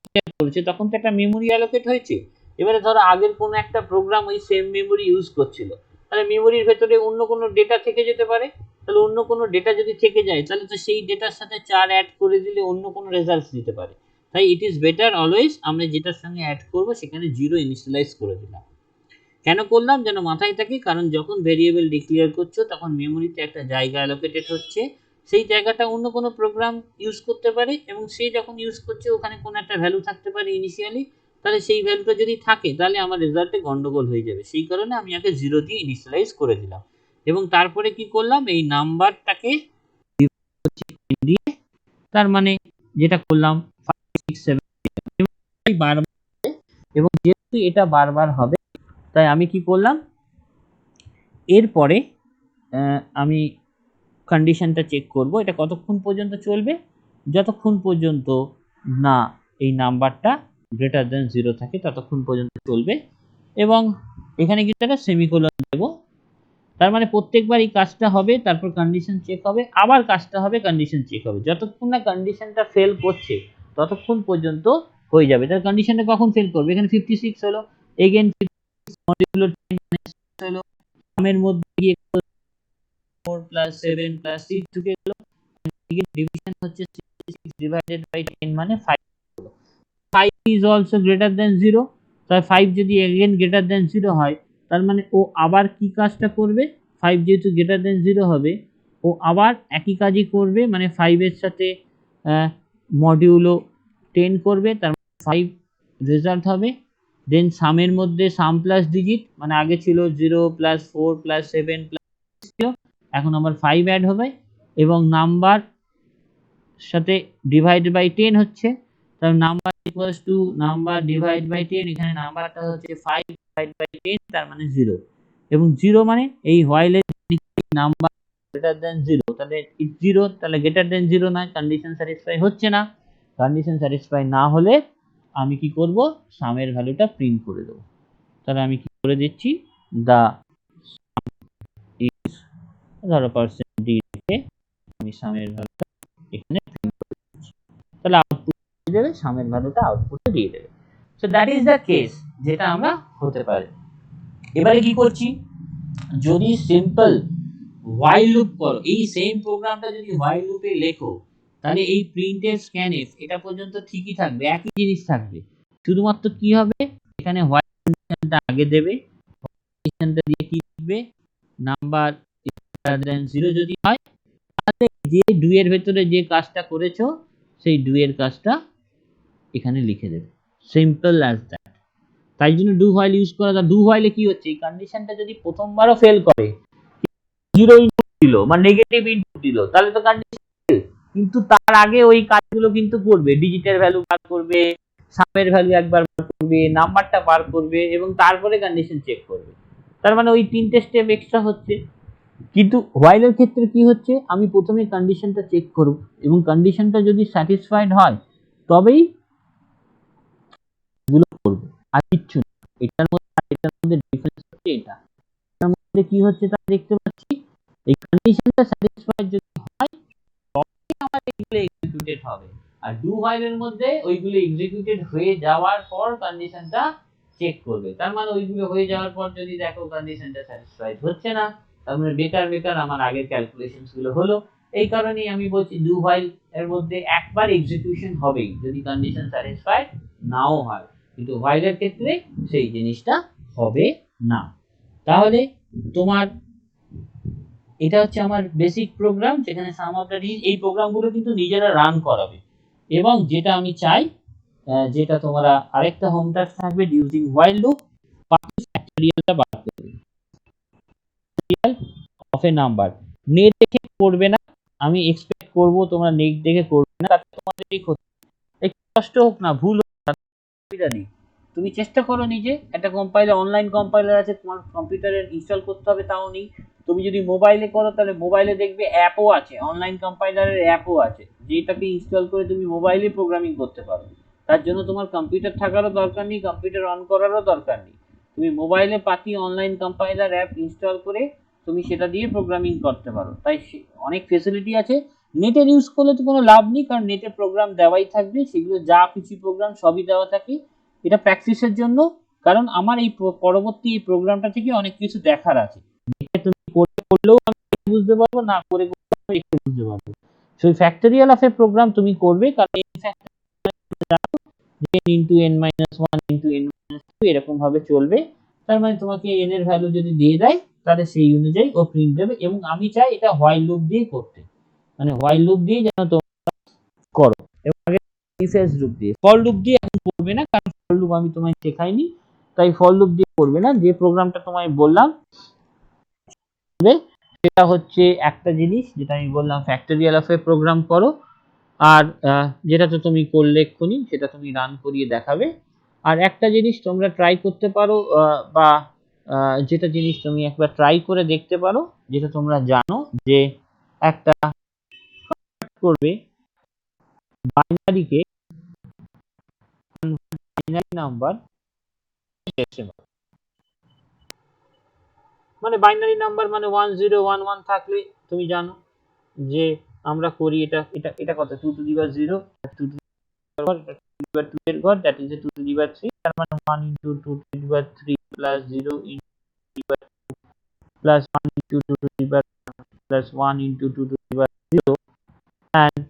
ডিক্লেয়ার করেছে তখন তো একটা মেমোরি অ্যালোকেট হয়েছে। এবারে ধরো আগের কোনো একটা প্রোগ্রাম ওই সেম মেমোরি ইউজ করছিল, তাহলে মেমোরির ভেতরে অন্য কোনো ডেটা থেকে যেতে পারে, তাহলে অন্য কোনো ডেটা যদি থেকে যায় তাহলে তো সেই ডেটার সাথে 4 অ্যাড করে দিলে অন্য কোনো রেজাল্ট দিতে পারে। তাই ইট ইজ বেটার অলওয়েজ আমরা যেটার সঙ্গে অ্যাড করব সেখানে 0 ইনিশিয়ালাইজ করে দিলাম। কেন করলাম, যেন মাথায় থাকে, কারণ যখন ভেরিয়েবল ডিক্লেয়ার করছো তখন মেমোরিতে একটা জায়গা অ্যালোকেটেড হচ্ছে, সেই জায়গাটা অন্য কোনো প্রোগ্রাম ইউজ করতে পারে, এবং সেই যখন ইউজ করছে ওখানে কোনো একটা ভ্যালু থাকতে পারে ইনিশিয়ালি, তাহলে সেই ভ্যালুটা যদি থাকে তাহলে আমার রেজাল্টে গন্ডগোল হয়ে যাবে। সেই কারণে আমি আগে 0 দিয়ে ইনিশিয়ালাইজ করে দিলাম, এবং তারপরে কি করলাম, এই নাম্বারটাকে দিয়ে, তার মানে যেটা করলাম 5 6 7 বারবার, এবং যেহেতু এটা বারবার হবে তাই আমি কি করলাম, এরপরে আমি কন্ডিশনটা চেক করব, এটা কতক্ষণ পর্যন্ত চলবে, যতক্ষণ পর্যন্ত না এই নাম্বারটা গ্রেটার দেন 0 থাকে ততক্ষণ পর্যন্ত চলবে, এবং এখানে কিন্তু একটা সেমিকোলন দেব। তার মানে প্রত্যেকবার এই কাজটা হবে, তারপর কন্ডিশন চেক হবে, আবার কাজটা হবে, কন্ডিশন চেক হবে, যতক্ষণ না কন্ডিশনটা ফেল করছে ততক্ষণ পর্যন্ত হয়ে যাবে। তার কন্ডিশনটা কখন ফেল করবে, এখানে 56 হলো, এগেইন মডিউলো 10 হলো, সামের মধ্যে গিয়ে 4 + 7 + 6 ঢুকে গেল, এগেইন ডিভিশন হচ্ছে 66 ডিভাইডেড বাই 10 মানে 5 হলো। 5 ইজ অলসো গ্রেটার দেন 0, তাই 5 যদি এগেইন গ্রেটার দেন 0 হয় তার মানে ও আবার কি কাজটা করবে, 5 যেহেতু গ্রেটার দেন 0 হবে ও আবার একই কাজই করবে, মানে 5 এর সাথে মডিউলো 10 করবে, তার মানে 5 রেজাল্ট হবে। দেন সামের মধ্যে সাম প্লাস ডিজিট, মানে আগে ছিল 0 + 4 + 7 ছিল, এখন আবার 5 অ্যাড হবে, এবং নাম্বার সাথে ডিভাইড বাই 10 হচ্ছে, তাহলে number equals to number divide by 10, এখানে নাম্বারটা হচ্ছে 5 ডিভাইড বাই 10 তার মানে 0, এবং 0 মানে এই হোয়াইলের নাম্বার গ্রেটার দেন 0, তাহলে 0, তাহলে গ্রেটার দেন 0 নয়, কন্ডিশন স্যাটিসফাই হচ্ছে না, কন্ডিশন স্যাটিসফাই না হলে আমি কি করব, সামের ভ্যালুটা প্রিন্ট করে দেবো। তাহলে আমি কি করে দিচ্ছি, দা ইজ, ধরো % দিয়ে আমি সামের ভ্যালুটা এখানে প্রিন্ট করে দিচ্ছি, তাহলে আউটপুট দিয়ে দেবে, সামের ভ্যালুটা আউটপুটে দিয়ে দেবে। So that is the case যেটা আমরা হতে পারে। এবারে কি করছি, যদি সিম্পল হোয়াইল লুপ করো, এই সেম প্রোগ্রামটা যদি হোয়াইল লুপে লেখো তাহলে এই প্রিন্টের স্ক্যানএফ এটা পর্যন্ত ঠিকই থাকবে, একই জিনিস থাকবে, শুধুমাত্র কি হবে এখানে হোয়াইল কন্ডিশনটা আগে দেবে, কন্ডিশনটা দিয়ে কি লিখবে নাম্বার জিরো যদি হয় তাহলে যে ডু এর ভেতরে যে কাজটা করেছো সেই ডু এর কাজটা এখানে লিখে দেবে, সিম্পল অ্যাজ দ্যাট। তাই জন্য ডু হোয়াইল ইউজ করা। ডু হোয়াইলে কি হচ্ছে এই কন্ডিশনটা যদি প্রথমবারও ফেল করে, জিরো ইনপুট দিল বা নেগেটিভ ইনপুট দিল তাহলে তো কন্ডিশন ফেল, কিন্তু তার আগে ওই কাজগুলো কিন্তু করবে, ডিজিটের ভ্যালু বার করবে, সামের ভ্যালু একবার বার করবে, নাম্বারটা বার করবে এবং তারপরে কন্ডিশন চেক করবে। তার মানে ওই তিনটে স্টেপ এক্সট্রা হচ্ছে। কিন্তু হোয়াইলের ক্ষেত্রে কি হচ্ছে আমি প্রথমে কন্ডিশনটা চেক করব এবং কন্ডিশনটা যদি স্যাটিসফাইড হয় তবেই গুলো করব, আর কিচ্ছু না। এটার মধ্যে ডিফারেন্স হচ্ছে এটা, এটার মধ্যে কি হচ্ছে তা দেখতে পাচ্ছি, এই কন্ডিশনটা স্যাটিসফাইড যদি হয় তবেই আমার এগুলো এক্সিকিউটেড হবে, আর ডু হোয়াইলের মধ্যে ওইগুলো এক্সিকিউটেড হয়ে যাওয়ার পর কন্ডিশনটা চেক করবে। তার মানে ওইগুলো হয়ে যাওয়ার পর যদি দেখো কন্ডিশনটা স্যাটিসফাইড হচ্ছে না, তার মানে বেকার আমার আগের ক্যালকুলেশনস গুলো হলো। এই কারণেই আমি বলছি ডু হোয়াইল এর মধ্যে একবার এক্সিকিউশন হবেই যদি কন্ডিশন স্যাটিসফাইড নাও হয়, কিন্তু হোয়াইলের ক্ষেত্রে সেই জিনিসটা হবে না। তাহলে তোমার এটা হচ্ছে আমার বেসিক প্রোগ্রাম, যেখানে সাম অফ দ্য ডিজিট, এই প্রোগ্রামগুলো কিন্তু নিজেরা রান করাবে। এবং যেটা আমি চাই, যেটা তোমরা আরেকটা হোম টাস্ক থাকবে, ইউজিং হোয়াইল লুপ ফ্যাক্টরিয়ালটা বার করবে অফ এ নাম্বার। নেট দেখে করবে না, আমি এক্সপেক্ট করব তোমরা নেট দেখে করবে না, তাতে তোমাদের একটু কষ্ট হোক না, ভুল হোক না, অসুবিধা নেই। তুমি চেষ্টা করো নিজে, একটা কম্পাইলার, অনলাইন কম্পাইলার আছে, তোমার কম্পিউটারে ইনস্টল করতে হবে তাও নেই। তুমি যদি মোবাইলে করো তাহলে মোবাইলে দেখবে অ্যাপও আছে, অনলাইন কম্পাইলারের অ্যাপও আছে, যেটাকে ইনস্টল করে তুমি মোবাইলে প্রোগ্রামিং করতে পারো। তার জন্য তোমার কম্পিউটার থাকারও দরকার নেই, কম্পিউটার অন করারও দরকার নেই, তুমি মোবাইলে পাতি অনলাইন কম্পাইলার অ্যাপ ইনস্টল করে তুমি সেটা দিয়ে প্রোগ্রামিং করতে পারো। তাই অনেক ফেসিলিটি আছে। নেটের ইউজ করলে তো কোনো লাভ নেই, কারণ নেটে প্রোগ্রাম দেওয়াই থাকবে, সেগুলো যা কিছু প্রোগ্রাম সবই দেওয়া থাকে। এটা প্র্যাকটিসের জন্য, কারণ আমার এই পরবর্তী এই প্রোগ্রামটা থেকে অনেক কিছু দেখার আছে, তুমি করলেও আমি বুঝতে পারবো, না করে আমি একটু বুঝতে পারবো। সেই ফ্যাক্টরিয়াল অফ এ প্রোগ্রাম তুমি করবে, কারণ এই n into n minus 1 into n minus 2 এরকম ভাবে চলবে। তার মানে তোমাকে n এর ভ্যালু যদি দিয়ে দেয় তাহলে সেই অনুযায়ী ও প্রিন্ট দেবে। এবং আমি চাই এটা হোয়াইল লুপ দিয়ে করতে, মানে হোয়াইল লুপ দিয়ে যেন তোমরা করো, এবং আগে if else লুপ দিয়ে, ফর লুপ দিয়ে এখন করবে না, কারণ ফর লুপ আমি তোমায় শেখাইনি, তাই ফর লুপ দিয়ে করবে না। যে প্রোগ্রামটা তোমায় বললাম সেটা হচ্ছে একটা জিনিস যেটা আমি বললাম, ফ্যাক্টরিয়াল অফ এ প্রোগ্রাম করো, আর যেটা তো তুমি করলে এক্ষুনি সেটা তুমি রান করিয়ে দেখাবে। আর একটা জিনিস তোমরা ট্রাই করতে পারো, বা যেটা জিনিস তুমি একবার ট্রাই করে দেখতে পারো, যেটা তোমরা জানো যে একটা করবে বাইনারিকে বাইনারি নাম্বার, মানে বাইনারি নাম্বার মানে 1011 থাকলে তুমি জানো যে আমরা করি এটা এটা এটা কত 2 to the power 0, 2 to the power 2 এর ঘর, that is a 2 to the power 3, তার মানে 1 into 2 to the power 3 plus 0 into 2 to the power 2 plus 1 into 2 to the power plus 1 into 2 to the power 0, and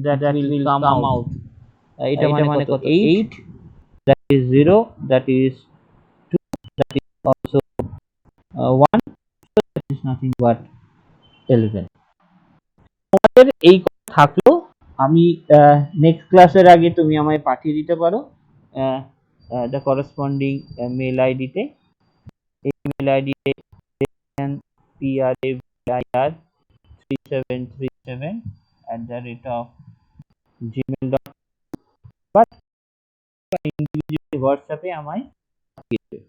that will come out এটা মানে কত 8, that is 0, that is 2, that is also 1, so that is nothing but 11। তোমাদের এই কথা থাকলো, আমি next ক্লাসের আগে তুমি আমায় পাঠিয়ে দিতে পারো দ্য করসপন্ডিং মেল আইডিতে, এই মেল আইডিতে pravir3737@gmail.com, বাট ইন্ডিভিজুয়ালি হোয়াটসঅ্যাপে আমায় পাঠিয়ে দেবে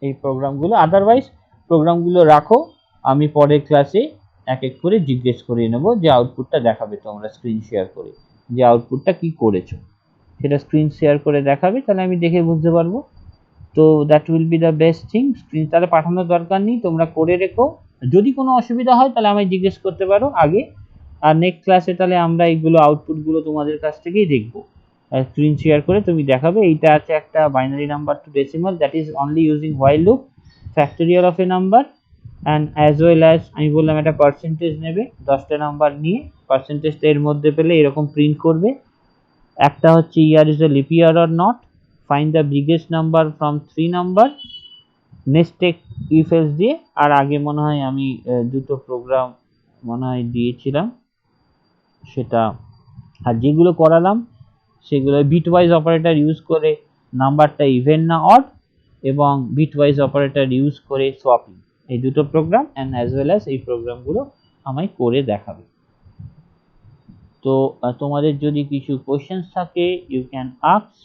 এই প্রোগ্রামগুলো। আদারওয়াইজ প্রোগ্রামগুলো রাখো, আমি পরের ক্লাসে এক এক করে জিজ্ঞেস করে নেব, যে আউটপুটটা দেখাবে তোমরা স্ক্রিন শেয়ার করে, যে আউটপুটটা কি করেছো সেটা স্ক্রিন শেয়ার করে দেখাবে, তাহলে আমি দেখে বুঝতে পারবো। তো that will B the best thing. Screen তাহলে পাঠানোর দরকার নেই, তোমরা করে রেখো, যদি কোনো অসুবিধা হয় তাহলে আমায় জিজ্ঞেস করতে পারো আগে। আর নেক্সট ক্লাসে তাহলে আমরা এইগুলো আউটপুটগুলো তোমাদের কাছ থেকেই দেখবো, স্ক্রিন শেয়ার করে তুমি দেখাবে। এইটা আছে একটা binary number to decimal, that is only using while loop, factorial of a number, and as well as আমি বললাম একটা পার্সেন্টেজ নেবে, 10টা নাম্বার নিয়ে পার্সেন্টেজটা এর মধ্যে পেলে এরকম প্রিন্ট করবে। একটা হচ্ছে year is a leap year or not, find the biggest number from 3 number, next take if else দিয়ে। আর আগে মনে হয় আমি দুটো প্রোগ্রাম মনে হয় দিয়েছিলাম সেটা, আর যেগুলো করালাম সেগুলো বিটওয়াইজ অপারেটর ইউজ করে নাম্বারটা ইভেন না অড, এবং বিটওয়াইজ অপারেটর ইউজ করে সোয়াপিং, এই দুটো program and as well as এই প্রোগ্রামগুলো আমায় করে দেখাবে। তো তোমাদের যদি কিছু কোশ্চেন্স থাকে ইউ ক্যান আস্ক।